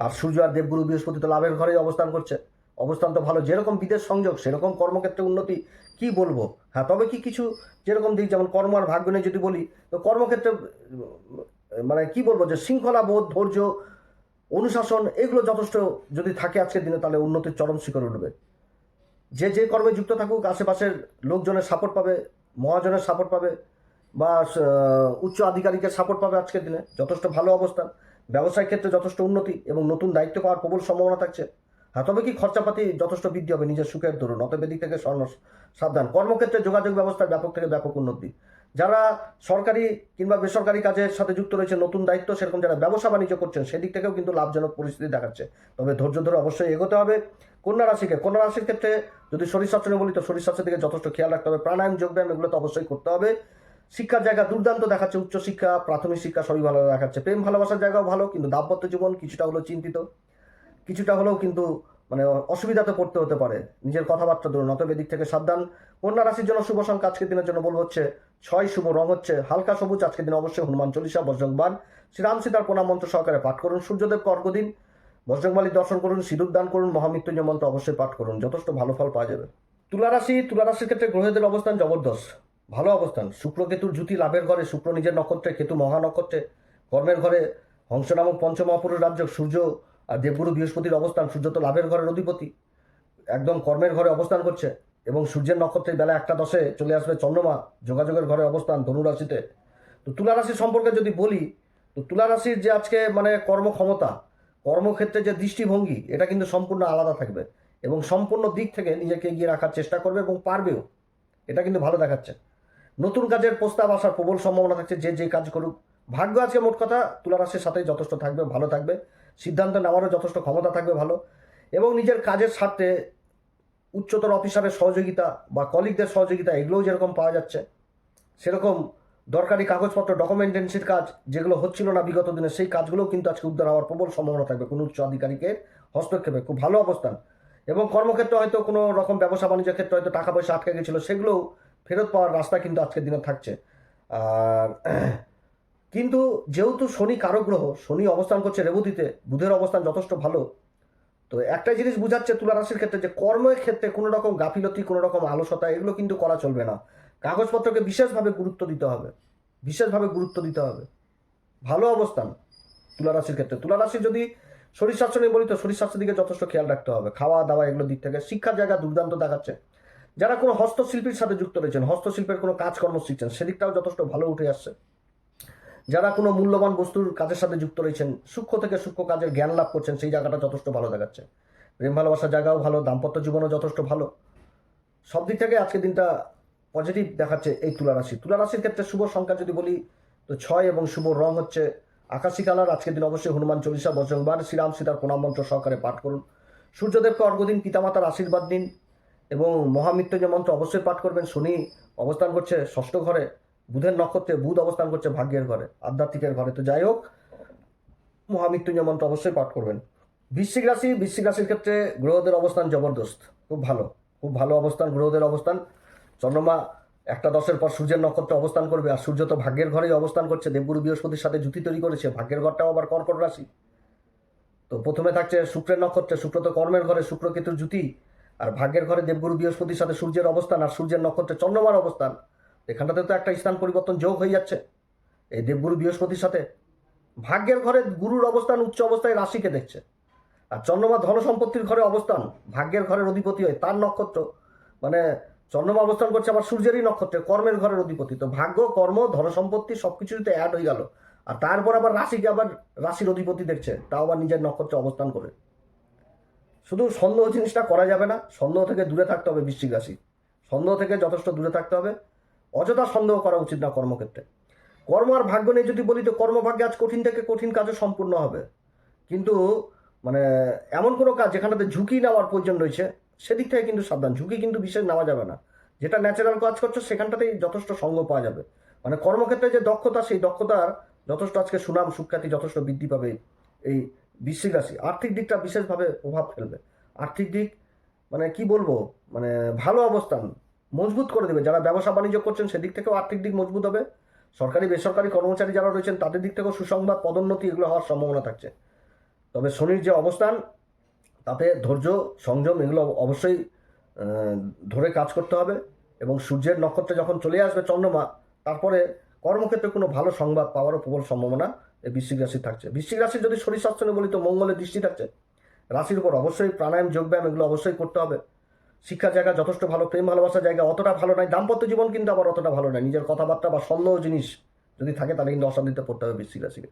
আর সূর্য আর দেবগুরু বৃহস্পতি তো লাভের ঘরেই অবস্থান করছে, অবস্থান তো ভালো। যেরকম বিদেশ সংযোগ, সেরকম কর্মক্ষেত্রে উন্নতি, কি বলবো। হ্যাঁ, তবে কি কিছু যেরকম দিক, যেমন কর্ম আর ভাগ্য নিয়ে যদি বলি, তো কর্মক্ষেত্রে মানে কি বলবো, যে শৃঙ্খলা বোধ, ধৈর্য, অনুশাসন, এগুলো যথেষ্ট যদি থাকে আজকের দিনে, তাহলে উন্নতির চরম শিখরে উঠবে। যে কর্মে যুক্ত থাকুক, আশেপাশের লোকজনের সাপোর্ট পাবে, মহাজনের সাপোর্ট পাবে, বা উচ্চ আধিকারিকের সাপোর্ট পাবে আজকের দিনে, যথেষ্ট ভালো অবস্থান। ব্যবসায় ক্ষেত্রে যথেষ্ট উন্নতি এবং নতুন দায়িত্ব পাওয়ার প্রবল সম্ভাবনা থাকছে। হ্যাঁ, তবে কি খরচাপাতি যথেষ্ট বৃদ্ধি হবে নিজের সুখের দরুন, অতএব এদিক থেকে সাবধান। কর্মক্ষেত্রে যোগাযোগ ব্যবস্থার ব্যাপক থেকে ব্যাপক উন্নতি। যারা সরকারি কিংবা বেসরকারি কাজের সাথে যুক্ত রয়েছে, নতুন দায়িত্ব, সেরকম যারা ব্যবসা বাণিজ্য করছেন, সেদিক থেকেও কিন্তু লাভজনক পরিস্থিতি দেখাচ্ছে, তবে ধৈর্য ধরে অবশ্যই এগোতে হবে। কন্যা রাশির ক্ষেত্রে যদি শরীর স্বাস্থ্য নিয়ে বলি, তো শরীর স্বাস্থ্যের দিকে যথেষ্ট খেয়াল রাখতে হবে। প্রাণায়াম, যোগব্যায়াম, এগুলো তো অবশ্যই করতে হবে। শিক্ষার জায়গা দুর্দান্ত দেখাচ্ছে, উচ্চশিক্ষা, প্রাথমিক শিক্ষা সবই ভালো দেখাচ্ছে। প্রেম ভালোবাসার জায়গাও ভালো, কিন্তু দাম্পত্য জীবন কিছুটা হলেও চিন্তিত, কিছুটা হলেও কিন্তু মানে অসুবিধাতে পড়তে হতে পারে নিজের কথাবার্তা ধরুন, অতএব এদিক থেকে সাবধান। কন্যা রাশির জন্য শুভ সংখ্যা আজকের দিনের জন্য বলবো হচ্ছে 6, শুভ রং হচ্ছে হালকা সবুজ। আজকের দিন অবশ্যই হনুমান চল্লিশা, বজরংবান, শ্রীরাম সীতার প্রণাম মন্ত্র সহকারে পাঠ করুন, সূর্যদেবকে অর্ঘ্য দিন, বজরংবলীর দর্শন করুন, সিঁদুর দান করুন, মহামৃত্যুঞ্জয় মন্ত্র অবশ্যই পাঠ করুন, যথেষ্ট ভালো ফল পাওয়া যাবে। তুলা রাশির ক্ষেত্রে গ্রহদের অবস্থান জবরদস্ত, ভালো অবস্থান। শুক্র কেতুর জুতি লাভের ঘরে, শুক্র নিজের নক্ষত্রে, কেতু মহানক্ষত্রে, কর্মের ঘরে, হংস নামক পঞ্চমহাপুরুষ রাজ্য, সূর্য আর দেবগুরু বৃহস্পতির অবস্থান। সূর্য তো লাভের ঘরের অধিপতি, একদম কর্মের ঘরে অবস্থান করছে, এবং সূর্যের নক্ষত্রের বেলা 1টা 10-এ চলে আসবে চন্দ্রমা, যোগাযোগের ঘরে অবস্থান ধনু রাশিতে। তো তুলা রাশি সম্পর্কে যদি বলি, তো তুলা রাশির যে আজকে মানে কর্মক্ষমতা, কর্মক্ষেত্রে যে দৃষ্টিভঙ্গি, এটা কিন্তু সম্পূর্ণ আলাদা থাকবে, এবং সম্পূর্ণ দিক থেকে নিজেকে এগিয়ে রাখার চেষ্টা করবে এবং পারবেও, এটা কিন্তু ভালো দেখাচ্ছে। নতুন কাজের প্রস্তাব আসার প্রবল সম্ভাবনা থাকছে, যে কাজ করুক। ভাগ্য আজকে মোট কথা তুলা রাশির সাথেই যথেষ্ট থাকবে, ভালো থাকবে। সিদ্ধান্ত নেওয়ারও যথেষ্ট ক্ষমতা থাকবে ভালো, এবং নিজের কাজের স্বার্থে উচ্চতর অফিসারের সহযোগিতা বা কলিগদের সহযোগিতা, এগুলোও যেরকম পাওয়া যাচ্ছে, সেরকম দরকারি কাগজপত্র, ডকুমেন্টেন্সির কাজ যেগুলো হচ্ছিল না বিগত দিনে, সেই কাজগুলোও কিন্তু আজকে উদ্ধার হওয়ার প্রবল সম্ভাবনা থাকবে কোনো উচ্চ আধিকারিকের হস্তক্ষেপে, খুব ভালো অবস্থান। এবং কর্মক্ষেত্রে হয়তো কোনো রকম ব্যবসা বাণিজ্যের ক্ষেত্রে হয়তো টাকা পয়সা আটকে গেছিলো, সেগুলোও ফেরত পাওয়ার রাস্তা কিন্তু আজকের দিনে থাকছে। আর কিন্তু যেহেতু শনি কারক গ্রহ, শনি অবস্থান করছে রেবতীতে, বুধের অবস্থান যথেষ্ট ভালো, তো একটাই জিনিস বুঝাচ্ছে তুলা রাশির ক্ষেত্রে, যে কর্মের ক্ষেত্রে কোনো রকম গাফিলতি, কোনো রকম আলসতা, এগুলো কিন্তু করা চলবে না। কাগজপত্রকে বিশেষভাবে গুরুত্ব দিতে হবে, বিশেষভাবে গুরুত্ব দিতে হবে। ভালো অবস্থান তুলা রাশির ক্ষেত্রে। তুলা রাশির যদি শরীর স্বাস্থ্য নিয়ে বলি, তো শরীর স্বাস্থ্যের দিকে যথেষ্ট খেয়াল রাখতে হবে। খাওয়া দাওয়া এগুলোর দিক থেকে। শিক্ষার জায়গা দুর্দান্ত দেখাচ্ছে। যারা কোনো হস্তশিল্পীর সাথে যুক্ত রয়েছেন, হস্তশিল্পের কোনো কাজকর্ম শিখছেন, সেদিকটাও যথেষ্ট ভালো উঠে আসছে। যারা কোনো মূল্যবান বস্তুর কাজের সাথে যুক্ত রয়েছেন, সূক্ষ্ম থেকে সূক্ষ্ম কাজের জ্ঞান লাভ করছেন, সেই জায়গাটা যথেষ্ট ভালো দেখাচ্ছে। প্রেম ভালোবাসার জায়গাও ভালো, দাম্পত্য জীবনও যথেষ্ট ভালো। সব দিক থেকে আজকের দিনটা পজিটিভ দেখাচ্ছে এই তুলা রাশি। তুলা রাশির ক্ষেত্রে শুভ সংখ্যা যদি বলি, তো 6 এবং শুভ রং হচ্ছে আকাশী কালার, আজকের দিন অবশ্যই হনুমান চল্লিশা, বজরংবাণ, শ্রীরাম সীতার প্রণাম মন্ত্র সহকারে পাঠ করুন। সূর্যদেবকে অর্ঘ্য দিন, পিতামাতার আশীর্বাদ দিন এবং মহামৃত্যুঞ্জয় মন্ত্র অবশ্যই পাঠ করবেন। শনি অবস্থান করছে ষষ্ঠ ঘরে, বুধের নক্ষত্রে, বুধ অবস্থান করছে ভাগ্যের ঘরে, আধ্যাত্মিকের ঘরে। তো যাই হোক, মহামৃত্যুঞ্জয় মন্ত্র অবশ্যই পাঠ করবেন। বৃশ্চিক রাশির ক্ষেত্রে গ্রহদের অবস্থান জবরদস্ত, খুব ভালো অবস্থান গ্রহদের অবস্থান। চন্দ্রমা 1:10 পর সূর্যের নক্ষত্রে অবস্থান করবে, আর সূর্য তো ভাগ্যের ঘরেই অবস্থান করছে, দেবগুরু বৃহস্পতির সাথে জুতি তৈরি করেছে। ভাগ্যের ঘরটাও আবার কর্কট রাশি। তো প্রথমে থাকছে শুক্রের নক্ষত্রে, শুক্র তো কর্মের ঘরে, শুক্র কেতুর জুতি, আর ভাগ্যের ঘরে দেবগুরু বৃহস্পতির সাথে সূর্যের অবস্থান, আর সূর্যের নক্ষত্রে চন্দ্রমার অবস্থান। এখানটাতে তো একটা স্থান পরিবর্তন যোগ হয়ে যাচ্ছে এই দেবগুরু বৃহস্পতির সাথে। ভাগ্যের ঘরে গুরুর অবস্থান উচ্চ অবস্থায় রাশিকে দেখছে, আর চন্দ্রমা ধন সম্পত্তির ঘরে অবস্থান, ভাগ্যের ঘরের অধিপতি হয় তার নক্ষত্র, মানে চন্দ্রমা অবস্থান করছে আবার সূর্যেরই নক্ষত্রে, কর্মের ঘরের অধিপতি। তো ভাগ্য, কর্ম, ধন সম্পত্তি সবকিছুই তো অ্যাড হয়ে গেল, আর তারপর আবার রাশিকে আবার রাশির অধিপতি দেখছে, তাও আবার নিজের নক্ষত্রে অবস্থান করে। শুধু সন্দেহ জিনিসটা করা যাবে না, সন্দেহ থেকে দূরে থাকতে হবে বৃশ্চিক রাশি, সন্দেহ থেকে যথেষ্ট দূরে থাকতে হবে। অযথা সন্দেহ করা উচিত না কর্মক্ষেত্রে। কর্ম আর ভাগ্য নিয়ে যদি বলি, তো কর্মভাগ্যে আজ কঠিন থেকে কঠিন কাজও সম্পূর্ণ হবে, কিন্তু মানে এমন কোনো কাজ যেখানটাতে ঝুঁকি নেওয়ার প্রয়োজন রয়েছে সেদিক থেকে কিন্তু সাবধান। ঝুঁকি কিন্তু বিশেষ নেওয়া যাবে না। যেটা ন্যাচারাল কাজ করছো সেখানটাতেই যথেষ্ট সঙ্গ পাওয়া যাবে। মানে কর্মক্ষেত্রে যে দক্ষতা, সেই দক্ষতার যথেষ্ট আজকে সুনাম সুখ্যাতি যথেষ্ট বৃদ্ধি পাবে এই বৃশ্চিক রাশি। আর্থিক দিকটা বিশেষভাবে প্রভাব ফেলবে। আর্থিক দিক মানে কি বলবো, মানে ভালো অবস্থান মজবুত করে দেবে। যারা ব্যবসা বাণিজ্য করছেন সেদিক থেকেও আর্থিক দিক মজবুত হবে। সরকারি বেসরকারি কর্মচারী যারা রয়েছেন তাদের দিক থেকেও সুসংবাদ, পদোন্নতি এগুলো হওয়ার সম্ভাবনা থাকছে। তবে শনির যে অবস্থান, তাতে ধৈর্য, সংযম এগুলো অবশ্যই ধরে কাজ করতে হবে। এবং সূর্যের নক্ষত্রে যখন চলে আসবে চন্দ্রমা, তারপরে কর্মক্ষেত্রে কোনো ভালো সংবাদ পাওয়ারও প্রবল সম্ভাবনা এই বৃশ্চিক রাশি থাকছে। বৃশ্চিক রাশির যদি শরীর স্বাস্থ্য নিয়ে বলি, তো মঙ্গলের দৃষ্টি থাকছে রাশির উপর। অবশ্যই প্রাণায়াম, যোগব্যায়াম এগুলো অবশ্যই করতে হবে। শিক্ষার জায়গা যথেষ্ট ভালো, প্রেম ভালোবাসার জায়গা অতটা ভালো নয়, দাম্পত্য জীবন কিন্তু আবার অতটা ভালো নয়। নিজের কথাবার্তা বা সন্দেহ জিনিস যদি থাকে তাহলে কিন্তু অশান্তিতে পড়তে হবে বৃশ্চিক রাশিকে।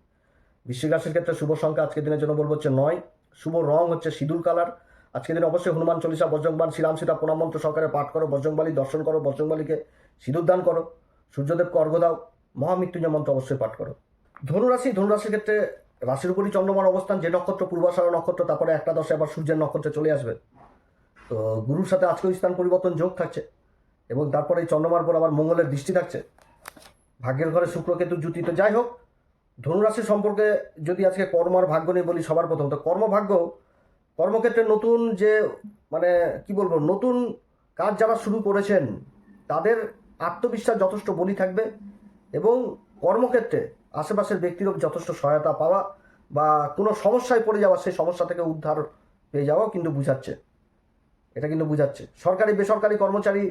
বৃশ্চিক রাশির ক্ষেত্রে শুভ সংখ্যা আজকের দিনের জন্য বলবো হচ্ছে 9। শুভ রং হচ্ছে সিঁদুর কালার। আজকের দিনে অবশ্যই হনুমান চল্লিশা, বজরংবাণ, শ্রীরাম সীতা প্রণাম মন্ত্র সহকারে পাঠ করো, বজরংবলী দর্শন করো, বজরংবলীকে সিঁদুর দান করো, সূর্যদেবকে অর্ঘ্য দাও, মহামৃত্যুঞ্জয় মন্ত্র অবশ্যই পাঠ করো। ধনুরাশির ক্ষেত্রে রাশির উপরই চন্দ্রমার অবস্থান, যে নক্ষত্র পূর্বাষাঢ়া নক্ষত্র, তারপরে 1:10 আবার সূর্যের নক্ষত্রে চলে আসবে। তো গুরুর সাথে আজকেও স্থান পরিবর্তন যোগ থাকছে, এবং তারপরে এই চন্দ্রমার পর আবার মঙ্গলের দৃষ্টি থাকছে, ভাগ্যের ঘরে শুক্র কেতু জুতি। তো যাই হোক, ধনুরাশি সম্পর্কে যদি আজকে কর্ম আর ভাগ্য নিয়ে বলি, সবার প্রথম তো কর্মভাগ্য, কর্মক্ষেত্রে নতুন যে মানে কি বলবো, নতুন কাজ যারা শুরু করেছেন তাদের আত্মবিশ্বাস যথেষ্ট বলি থাকবে, এবং কর্মক্ষেত্রে আশেপাশের ব্যক্তিরও যথেষ্ট সহায়তা পাওয়া, বা কোনো সমস্যায় পড়ে যাওয়া, সেই সমস্যা থেকে উদ্ধার পেয়ে যাওয়াও কিন্তু বুঝাচ্ছে। এটা কিন্তু বুঝাচ্ছে সরকারি বেসরকারি কর্মচারী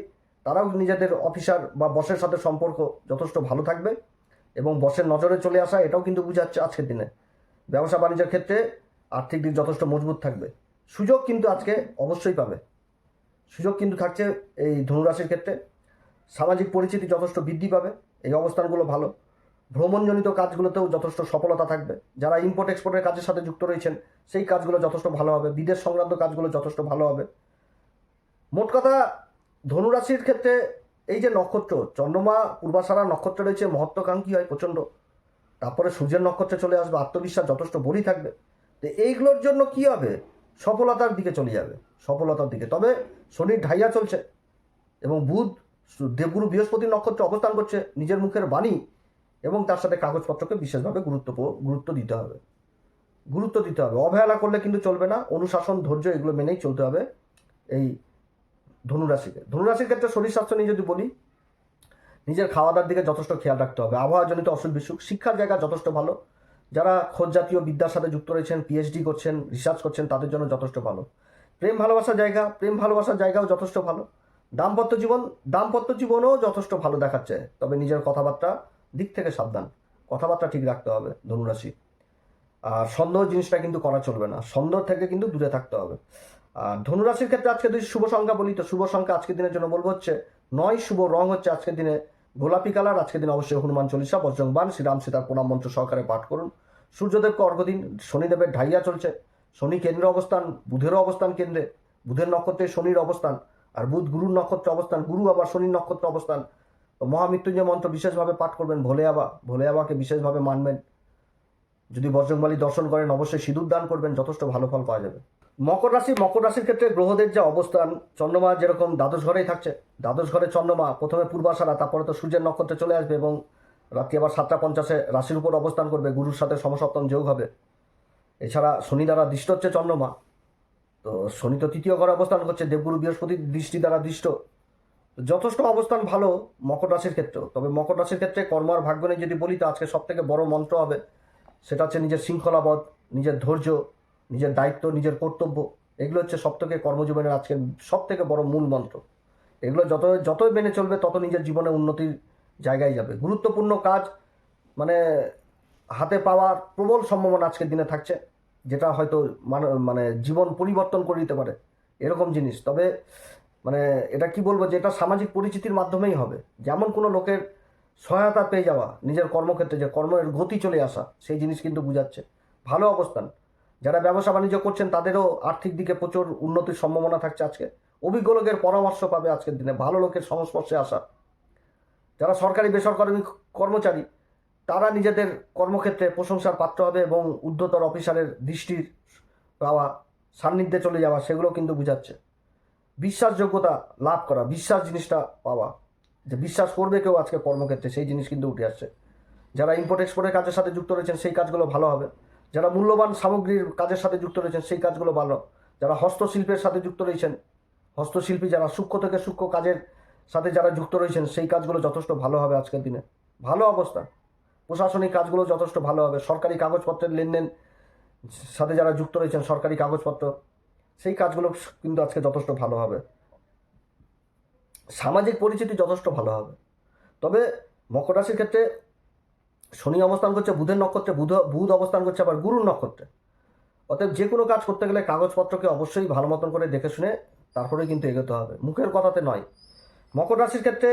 তারাও নিজেদের অফিসার বা বসের সাথে সম্পর্ক যথেষ্ট ভালো থাকবে, এবং বসের নজরে চলে আসা এটাও কিন্তু বুঝাচ্ছে আজকের দিনে। ব্যবসা বাণিজ্যের ক্ষেত্রে আর্থিক দিক যথেষ্ট মজবুত থাকবে। সুযোগ কিন্তু আজকে অবশ্যই পাবে, সুযোগ কিন্তু থাকছে এই ধনুরাশির ক্ষেত্রে। সামাজিক পরিচিতি যথেষ্ট বৃদ্ধি পাবে, এই অবস্থানগুলো ভালো। ভ্রমণজনিত কাজগুলোতেও যথেষ্ট সফলতা থাকবে। যারা ইম্পোর্ট এক্সপোর্টের কাজের সাথে যুক্ত রয়েছেন সেই কাজগুলো যথেষ্ট ভালো হবে, বিদেশ সংক্রান্ত কাজগুলো যথেষ্ট ভালো হবে। মোট কথা, ধনুরাশির ক্ষেত্রে এই যে নক্ষত্র চন্দ্রমা পূর্বাষাঢ়া নক্ষত্রে রয়েছে, মহত্ত্বাকাঙ্ক্ষী হয় প্রচণ্ড, তারপরে সূর্যের নক্ষত্রে চলে আসবে, আত্মবিশ্বাস যথেষ্ট বলি থাকবে। তো এইগুলোর জন্য কি হবে, সফলতার দিকে চলে যাবে, সফলতার দিকে। তবে শনির ঢাইয়া চলছে, এবং বুধ দেবগুরু বৃহস্পতি নক্ষত্রে অবস্থান করছে, নিজের মুখের বাণী এবং তার সাথে কাগজপত্রকে বিশেষভাবে গুরুত্ব দিতে হবে, অবহেলা করলে কিন্তু চলবে না। অনুশাসন, ধৈর্য এগুলো মেনেই চলতে হবে এই ধনুরাশির ক্ষেত্রে শরীর স্বাস্থ্য নিয়ে যদি বলি, নিজের খাওয়া দাওয়ার দিকে যথেষ্ট খেয়াল রাখতে হবে। আবহাওয়াজনিত অসুখ বিসুখ, শিক্ষার জায়গা যথেষ্ট ভালো। যারা খোঁজ জাতীয় বিদ্যার সাথে যুক্ত রয়েছেন, পিএইচডি করছেন, রিসার্চ করছেন, তাদের জন্য যথেষ্ট ভালো। প্রেম ভালোবাসার জায়গাও যথেষ্ট ভালো। দাম্পত্য জীবনও যথেষ্ট ভালো দেখাচ্ছে, তবে নিজের কথাবার্তা দিক থেকে সাবধান, কথাবার্তা ঠিক রাখতে হবে ধনুরাশি। আর সন্দেহ জিনিসটা কিন্তু করা চলবে না, সন্দেহ থেকে কিন্তু দূরে থাকতে হবে। আর ধনুরাশির ক্ষেত্রে আজকে যদি শুভ সংখ্যা বলি, তো শুভ সংখ্যা আজকের দিনের জন্য বলবো হচ্ছে 9। শুভ রং হচ্ছে আজকের দিনে গোলাপি কালার। আজকের দিনে অবশ্যই হনুমান চল্লিশা, বজরংবাণ, শ্রীরাম সীতার প্রণাম মন্ত্র সহকারে পাঠ করুন। সূর্যদেবকে অর্ঘ্য দিন। শনিদেবের ঢাইয়া চলছে, শনি কেন্দ্রে অবস্থান, বুধেরও অবস্থান কেন্দ্রে, বুধের নক্ষত্রে শনির অবস্থান, আর বুধ গুরুর নক্ষত্রে অবস্থান, গুরু আবার শনির নক্ষত্রে অবস্থান। মহামৃত্যুঞ্জয় মন্ত্র বিশেষভাবে পাঠ করবেন, ভোলে আবাকে বিশেষভাবে মানবেন। যদি বজরংবলী দর্শন করেন অবশ্যই সিঁদুর দান করবেন, যথেষ্ট ভালো ফল পাওয়া যাবে। মকর রাশির ক্ষেত্রে গ্রহদের যে অবস্থান, চন্দ্রমা যেরকম দ্বাদশ ঘরেই থাকছে, দ্বাদশ ঘরে চন্দ্রমা প্রথমে পূর্বাষাঢ়া, তারপরে তো সূর্যের নক্ষত্রে চলে আসবে এবং রাত্রি আবার 7টা 50-এ রাশির উপর অবস্থান করবে, গুরুর সাথে সমসপ্তম যোগ হবে। এছাড়া শনি দ্বারা দৃষ্ট হচ্ছে চন্দ্রমা, তো শনি তো তৃতীয় ঘরে অবস্থান করছে, দেবগুরু বৃহস্পতির দৃষ্টি দ্বারা দৃষ্ট, যথেষ্ট অবস্থান ভালো মকর রাশির ক্ষেত্রেও। তবে মকর রাশির ক্ষেত্রে কর্ম আর ভাগ্য নিয়ে যদি বলি, তো আজকে সব থেকে বড় মন্ত্র হবে সেটা হচ্ছে নিজের শৃঙ্খলাবোধ, নিজের ধৈর্য, নিজের দায়িত্ব, নিজের কর্তব্য। এগুলো হচ্ছে সব থেকে কর্মজীবনের আজকের সব থেকে বড় মূল মন্ত্র। এগুলো যতই মেনে চলবে তত নিজের জীবনে উন্নতির জায়গায় যাবে। গুরুত্বপূর্ণ কাজ মানে হাতে পাওয়ার প্রবল সম্ভাবনা আজকের দিনে থাকছে, যেটা হয়তো মানে জীবন পরিবর্তন করে দিতে পারে এরকম জিনিস। তবে মানে এটা কি বলবো, যে এটা সামাজিক পরিচিতির মাধ্যমেই হবে। যেমন কোনো লোকের সহায়তা পেয়ে যাওয়া নিজের কর্মক্ষেত্রে, যে কর্মের গতি চলে আসা, সেই জিনিস কিন্তু বোঝাচ্ছে ভালো অবস্থান। যারা ব্যবসা বাণিজ্য করছেন তাদেরও আর্থিক দিকে প্রচুর উন্নতির সম্ভাবনা থাকছে আজকে। অভিজ্ঞ লোকের পরামর্শ পাবে আজকের দিনে, ভালো লোকের সংস্পর্শে আসা। যারা সরকারি বেসরকারি কর্মচারী, তারা নিজেদের কর্মক্ষেত্রে প্রশংসার পাত্র হবে এবং ঊর্ধ্বতর অফিসারের দৃষ্টির পাওয়া, সান্নিধ্যে চলে যাওয়া, সেগুলো কিন্তু বোঝাচ্ছে। বিশ্বাসযোগ্যতা লাভ করা, বিশ্বাস জিনিসটা পাওয়া, যে বিশ্বাস করবে কেউ আজকে কর্মক্ষেত্রে, সেই জিনিস কিন্তু উঠে আসছে। যারা ইম্পোর্ট এক্সপোর্টের কাজের সাথে যুক্ত রয়েছেন সেই কাজগুলো ভালো হবে। যারা মূল্যবান সামগ্রীর কাজের সাথে যুক্ত রয়েছেন সেই কাজগুলো ভালো। যারা হস্তশিল্পের সাথে যুক্ত রয়েছেন, হস্তশিল্পী যারা সূক্ষ্ম থেকে সূক্ষ্ম কাজের সাথে যারা যুক্ত রয়েছেন, সেই কাজগুলো যথেষ্ট ভালো হবে আজকের দিনে, ভালো অবস্থা। প্রশাসনিক কাজগুলো যথেষ্ট ভালো হবে। সরকারি কাগজপত্রের লেনদেন সাথে যারা যুক্ত রয়েছেন, সরকারি কাগজপত্র, সেই কাজগুলো কিন্তু আজকে যথেষ্ট ভালো হবে। সামাজিক পরিচিতি যথেষ্ট ভালো হবে। তবে মকর রাশির ক্ষেত্রে শনি অবস্থান করছে বুধের নক্ষত্রে, বুধ অবস্থান করছে আবার গুরুর নক্ষত্রে। অতএব যে কোনো কাজ করতে গেলে কাগজপত্রকে অবশ্যই ভালো মতন করে দেখে শুনে তারপরে কিন্তু এগোতে হবে, মুখের কথাতে নয়। মকর রাশির ক্ষেত্রে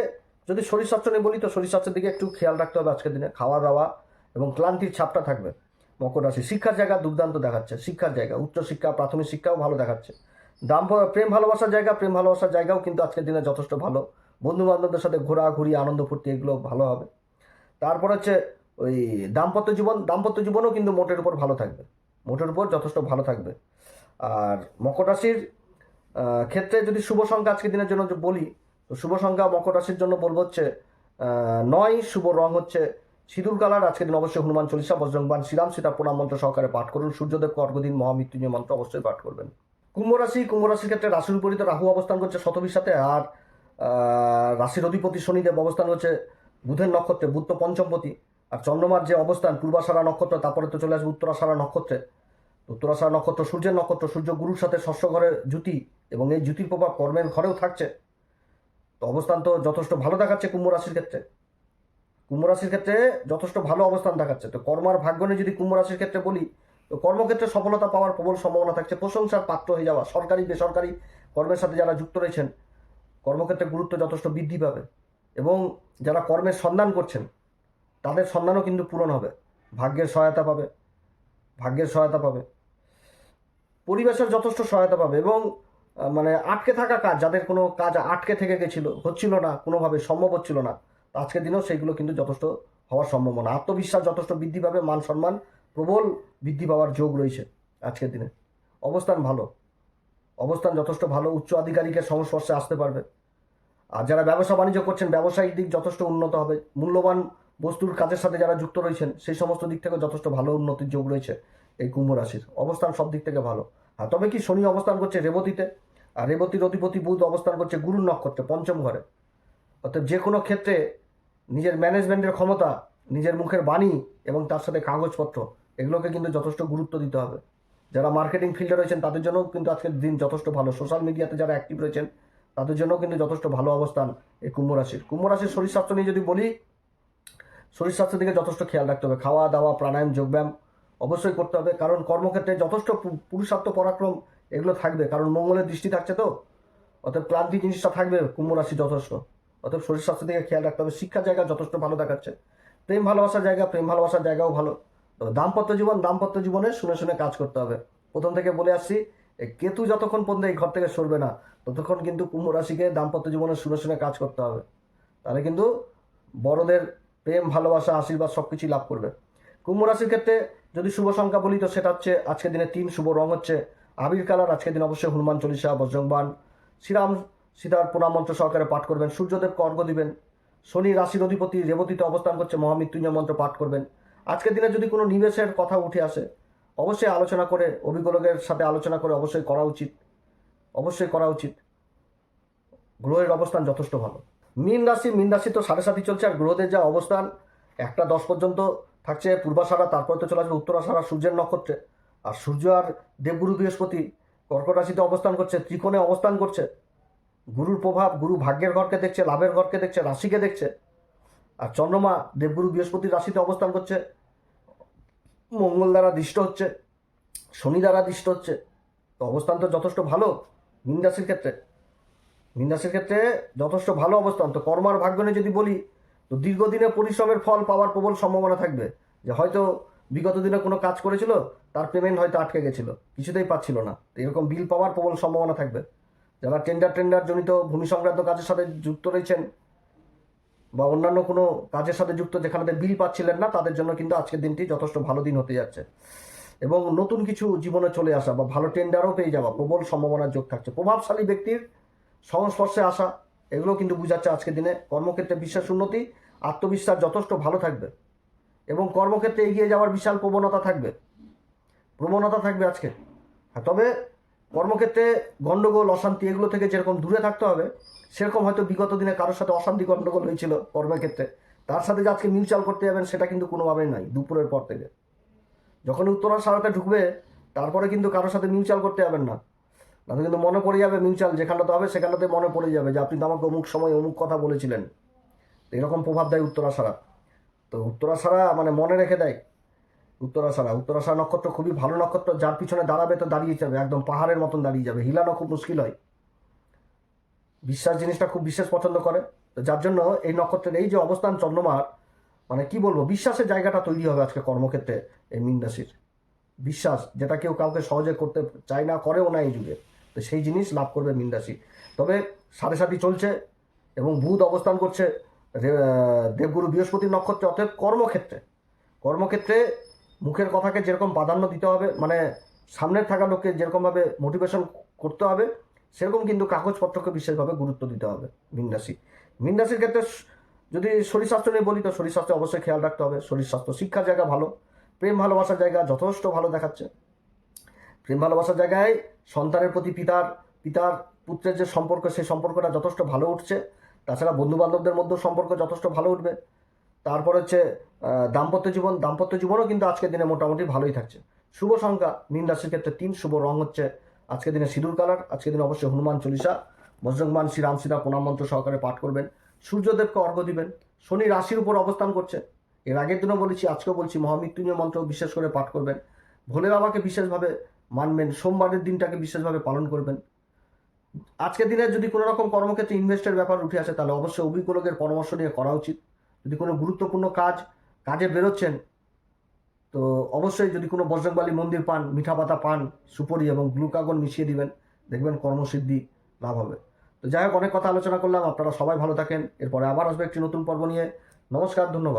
যদি শরীর স্বাস্থ্য নিয়ে বলি, তো শরীর স্বাস্থ্যের দিকে একটু খেয়াল রাখতে হবে আজকের দিনে। খাওয়া দাওয়া এবং ক্লান্তির ছাপটা থাকবে। মকর রাশি শিক্ষার জায়গা দুর্দান্ত দেখাচ্ছে, শিক্ষার জায়গা, উচ্চশিক্ষা, প্রাথমিক শিক্ষাও ভালো দেখাচ্ছে। প্রেম ভালোবাসার জায়গাও কিন্তু আজকের দিনে যথেষ্ট ভালো। বন্ধু বান্ধবদের সাথে ঘোরাঘুরি, আনন্দ ফুর্তি, এগুলো ভালো হবে। তারপর হচ্ছে ওই দাম্পত্য জীবনও কিন্তু মোটের উপর ভালো থাকবে, মোটের উপর যথেষ্ট ভালো থাকবে। আর মকর রাশির ক্ষেত্রে যদি শুভ সংখ্যা আজকের দিনের জন্য বলি, তো শুভ সংখ্যা মকর রাশির জন্য বলবো হচ্ছে 9। শুভ রং হচ্ছে সিঁদুর কালার। আজকের দিন অবশ্যই হনুমান চল্লিশা, বজরংবাণ, শ্রীরাম সীতা প্রণাম মন্ত্র সহকারে পাঠ করুন। সূর্যদেব অর্ঘ্য মহামৃত্যুঞ্জয় মন্ত্র অবশ্যই পাঠ করবেন। কুম্ভ রাশির ক্ষেত্রে রাশির বিপরীতে রাহু অবস্থান করছে শতবির সাথে, আর রাশির অধিপতি শনিদেব অবস্থান হচ্ছে বুধের নক্ষত্রে, বুধ তো পঞ্চমপতি। আর চন্দ্রমার যে অবস্থান পূর্বাষাঢ়া নক্ষত্র, তারপরে তো চলে আসবে উত্তরাষাঢ়া নক্ষত্রে। উত্তরাষাঢ়া নক্ষত্র সূর্যের নক্ষত্র, সূর্য গুরুর সাথে ষষ্ঠ ঘরে জ্যোতি, এবং এই জ্যোতির প্রভাব কর্মের ঘরেও থাকছে। তো অবস্থান তো যথেষ্ট ভালো দেখাচ্ছে কুম্ভ রাশির ক্ষেত্রে যথেষ্ট ভালো অবস্থান দেখাচ্ছে। তো কর্ম আর ভাগ্য নিয়ে যদি কুম্ভ রাশির ক্ষেত্রে বলি, তো কর্মক্ষেত্রে সফলতা পাওয়ার প্রবল সম্ভাবনা থাকছে, প্রশংসার পাত্র হয়ে যাওয়া। সরকারি বেসরকারি কর্মের সাথে যারা যুক্ত রয়েছেন, কর্মক্ষেত্রে গুরুত্ব যথেষ্ট বৃদ্ধি পাবে, এবং যারা কর্মের সন্ধান করছেন তাদের সন্ধানও কিন্তু পূরণ হবে। ভাগ্যের সহায়তা পাবে, পরিবেশের যথেষ্ট সহায়তা পাবে, এবং মানে আটকে থাকা কাজ, যাদের কোনো কাজ আটকে থেকে গেছিল, হচ্ছিল না, কোনোভাবে সম্ভব হচ্ছিল না, আজকের দিনেও সেইগুলো কিন্তু যথেষ্ট হওয়ার সম্ভাবনা। আত্মবিশ্বাস যথেষ্ট বৃদ্ধি পাবে, মান সম্মান প্রবল বৃদ্ধি পাওয়ার যোগ রয়েছে আজকের দিনে। অবস্থান যথেষ্ট ভালো, উচ্চ আধিকারিকের সংস্পর্শে আসতে পারবে। আর যারা ব্যবসা বাণিজ্য করছেন, ব্যবসায়িক দিক যথেষ্ট উন্নত হবে। মূল্যবান বস্তুর কাজের সাথে যারা যুক্ত রয়েছেন, সেই সমস্ত দিক থেকে যথেষ্ট ভালো উন্নতির যোগ রয়েছে এই কুম্ভ রাশির। অবস্থান সব দিক থেকে ভালো। আর তবে কি শনি অবস্থান করছে রেবতীতে, আর রেবতীর অধিপতি বুধ অবস্থান করছে গুরুর নক্ষত্রে, পঞ্চম ঘরে। অর্থাৎ যে কোনো ক্ষেত্রে নিজের ম্যানেজমেন্টের ক্ষমতা, নিজের মুখের বাণী এবং তার সাথে কাগজপত্র, এগুলোকে কিন্তু যথেষ্ট গুরুত্ব দিতে হবে। যারা মার্কেটিং ফিল্ডে রয়েছেন তাদের জন্যও কিন্তু আজকের দিন যথেষ্ট ভালো। সোশ্যাল মিডিয়াতে যারা অ্যাক্টিভ রয়েছেন তাদের জন্যও কিন্তু যথেষ্ট ভালো অবস্থান এই কুম্ভ রাশির। শরীর স্বাস্থ্য নিয়ে যদি বলি, শরীর স্বাস্থ্যের দিকে যথেষ্ট খেয়াল রাখতে হবে। খাওয়া দাওয়া, প্রাণায়াম, যোগব্যায়াম অবশ্যই করতে হবে, কারণ কর্মক্ষেত্রে যথেষ্ট পুরুষার্থ পরাক্রম এগুলো থাকবে, কারণ মঙ্গলের দৃষ্টি থাকছে। তো অতএব ক্লান্তি জিনিসটা থাকবে কুম্ভ রাশি যথেষ্ট। অতএব শরীর স্বাস্থ্যের দিকে খেয়াল রাখতে হবে। শিক্ষার জায়গা যথেষ্ট ভালো দেখাচ্ছে। প্রেম ভালোবাসার জায়গাও ভালো। তবে দাম্পত্য জীবনে শুনে শুনে কাজ করতে হবে। প্রথম থেকে বলে আসছি, কেতু যতক্ষণ পর্যন্ত এই ঘর থেকে সরবে না, ততক্ষণ কিন্তু কুম্ভ রাশিকে দাম্পত্য জীবনে শুনে শুনে কাজ করতে হবে। তাহলে কিন্তু বড়দের প্রেম, ভালোবাসা, আশীর্বাদ সবকিছুই লাভ করবে। কুম্ভ রাশির ক্ষেত্রে যদি শুভ সংখ্যা বলি তো সেটা হচ্ছে আজকের দিনে 3, শুভ রং হচ্ছে আবির কালার। আজকের দিন অবশ্যই হনুমান চল্লিশা, বজ্রংবাণ, শ্রীরাম সীতার প্রণাম মন্ত্র সহকারে পাঠ করবেন, সূর্যদেবকে অর্ঘ্য দিবেন। শনি রাশির অধিপতি রেবতীতে অবস্থান করছে, মহামৃত্যুঞ্জয় মন্ত্র পাঠ করবেন। আজকের দিনে যদি কোনো নিবেশের কথা উঠে আসে অবশ্যই আলোচনা করে, অভিজ্ঞ লোকের সাথে আলোচনা করে অবশ্যই করা উচিত, অবশ্যই করা উচিত। গ্রহের অবস্থান যথেষ্ট ভালো। মীন রাশি তো 7.5 চলছে, আর গ্রহদের যা অবস্থান 1টা 10 পর্যন্ত থাকছে পূর্বাষাঢ়া, তারপরে তো চলে আসবে উত্তরাষাঢ়া সূর্যের নক্ষত্রে। আর সূর্য আর দেবগুরু বৃহস্পতি কর্কট রাশিতে অবস্থান করছে, ত্রিকোণে অবস্থান করছে। গুরুর প্রভাব, গুরু ভাগ্যের ঘরকে দেখছে, লাভের ঘরকে দেখছে, রাশিকে দেখছে। আর চন্দ্রমা দেবগুরু বৃহস্পতির রাশিতে অবস্থান করছে, মঙ্গল দ্বারা দৃষ্ট হচ্ছে, শনি দ্বারা দৃষ্ট হচ্ছে। তো অবস্থান তো যথেষ্ট ভালো মীন রাশির ক্ষেত্রে। মীন রাশির ক্ষেত্রে যথেষ্ট ভালো অবস্থান। তো কর্ম আর ভাগ্য নিয়ে যদি বলি তো দীর্ঘদিনের পরিশ্রমের ফল পাওয়ার প্রবল সম্ভাবনা থাকবে। যে হয়তো বিগত দিনে কোনো কাজ করেছিল, তার পেমেন্ট হয়তো আটকে গেছিল, কিছুতেই পাচ্ছিল না, তো এরকম বিল পাওয়ার প্রবল সম্ভাবনা থাকবে। যারা টেন্ডার জনিত ভূমি সংক্রান্ত কাজের সাথে যুক্ত রয়েছেন বা অন্যান্য কোনো কাজের সাথে যুক্ত যেখানে বিল পাচ্ছিলেন না, তাদের জন্য কিন্তু আজকের দিনটি যথেষ্ট ভালো দিন হতে যাচ্ছে। এবং নতুন কিছু জীবনে চলে আসা বা ভালো টেন্ডারও পেয়ে যাওয়া প্রবল সম্ভাবনার যোগ থাকছে। প্রভাবশালী ব্যক্তির সংস্পর্শে আসা, এগুলো কিন্তু বোঝাচ্ছে আজকের দিনে কর্মক্ষেত্রে বিশেষ উন্নতি, আত্মবিশ্বাস যথেষ্ট ভালো থাকবে এবং কর্মক্ষেত্রে এগিয়ে যাওয়ার বিশাল প্রবণতা থাকবে আজকে। হ্যাঁ, তবে কর্মক্ষেত্রে গণ্ডগোল, অশান্তি এগুলো থেকে যেরকম দূরে থাকতে হবে, সেরকম হয়তো বিগত দিনে কারোর সাথে অশান্তি গণ্ডগোল হয়েছিল কর্মক্ষেত্রে, তার সাথে যে আজকে মিউচুয়াল করতে যাবেন সেটা কিন্তু কোনোভাবেই নাই। দুপুরের পর থেকে যখন উত্তরাষাঢ়াতে ঢুকবে তারপরে কিন্তু কারোর সাথে মিউচুয়াল করতে যাবেন না, তাহলে কিন্তু মনে পড়ে যাবে মিউচুয়াল যেখানটাতে হবে সেখানটাতে মনে পড়ে যাবে যে আপনি তো আমাকে অমুক সময় অমুক কথা বলেছিলেন। তো এরকম প্রভাব দেয় উত্তরাষাঢ়া। তো উত্তরাষাঢ়া মানে মনে রেখে দেয়। উত্তরাষাঢ়া নক্ষত্র খুবই ভালো নক্ষত্র, যার পিছনে দাঁড়াবে তো দাঁড়িয়ে যাবে, একদম পাহাড়ের মতন দাঁড়িয়ে যাবে, হিলানো খুব মুশকিল হয়। বিশ্বাস জিনিসটা খুব বিশেষ পছন্দ করে। তো যার জন্য এই নক্ষত্রের এই যে অবস্থান চন্দ্রমার, মানে কি বলবো, বিশ্বাসের জায়গাটা তৈরি হবে আজকে কর্মক্ষেত্রে এই মীন রাশির। বিশ্বাস যেটা কেউ কাউকে সহজে করতে চায় না, করেও না এই যুগে, তো সেই জিনিস লাভ করবে মীন রাশি। তবে 7.5 চলছে এবং বুধ অবস্থান করছে দেবগুরু বৃহস্পতির নক্ষত্রে। অতএব কর্মক্ষেত্রে মুখের কথাকে যেরকম প্রাধান্য দিতে হবে, মানে সামনের থাকা লোককে যেরকমভাবে মোটিভেশন করতে হবে, সেরকম কিন্তু কাগজপত্রকে বিশেষভাবে গুরুত্ব দিতে হবে মীন রাশির ক্ষেত্রে। যদি শরীর স্বাস্থ্য নিয়ে বলি তো শরীর স্বাস্থ্য অবশ্যই খেয়াল রাখতে হবে। শরীর স্বাস্থ্য, শিক্ষার জায়গা ভালো, প্রেম ভালোবাসার জায়গা যথেষ্ট ভালো দেখাচ্ছে। প্রেম ভালোবাসার জায়গায় সন্তানের প্রতি পিতার পুত্রের যে সম্পর্ক, সেই সম্পর্কটা যথেষ্ট ভালো উঠছে। তাছাড়া বন্ধু বান্ধবদের মধ্যেও সম্পর্ক যথেষ্ট ভালো উঠবে। তারপর হচ্ছে দাম্পত্য জীবনও কিন্তু আজকের দিনে মোটামুটি ভালোই থাকছে। শুভ সংখ্যা মীন রাশির ক্ষেত্রে 3, শুভ রং হচ্ছে আজকের দিনে সিঁদুর কালার। আজকের দিনে অবশ্যই হনুমান চল্লিশা, বজ্রংবাণ, শ্রীরাম সীতা প্রণাম মন্ত্র সহকারে পাঠ করবেন, সূর্যদেবকে অর্ঘ্য দিবেন। শনি রাশির উপর অবস্থান করছে, এর আগের দিনও বলেছি, আজকেও বলছি, মহামৃত্যুঞ্জয় মন্ত্র বিশেষ করে পাঠ করবেন, ভোলে বাবাকে বিশেষভাবে মানবেন, সোমবারের দিনটাকে বিশেষভাবে পালন করবেন। আজকের দিনে যদি কোনো রকম কর্মক্ষেত্রে ইনভেস্টের ব্যাপার উঠে আসে তাহলে অবশ্যই অভিজ্ঞ লোকের পরামর্শ নিয়ে করা উচিত। যদি কোনো গুরুত্বপূর্ণ কাজে বেরোচ্ছেন তো অবশ্যই যদি কোনো বজরংবলী মন্দির পান, মিঠা পাতা পান, সুপরি এবং গ্লুকাগন মিশিয়ে দিবেন, দেখবেন কর্মসিদ্ধি লাভ হবে। তো যাই হোক, অনেক কথা আলোচনা করলাম, আপনারা সবাই ভালো থাকেন। এরপরে আবার আসবে একটি নতুন পর্ব নিয়ে। নমস্কার, ধন্যবাদ।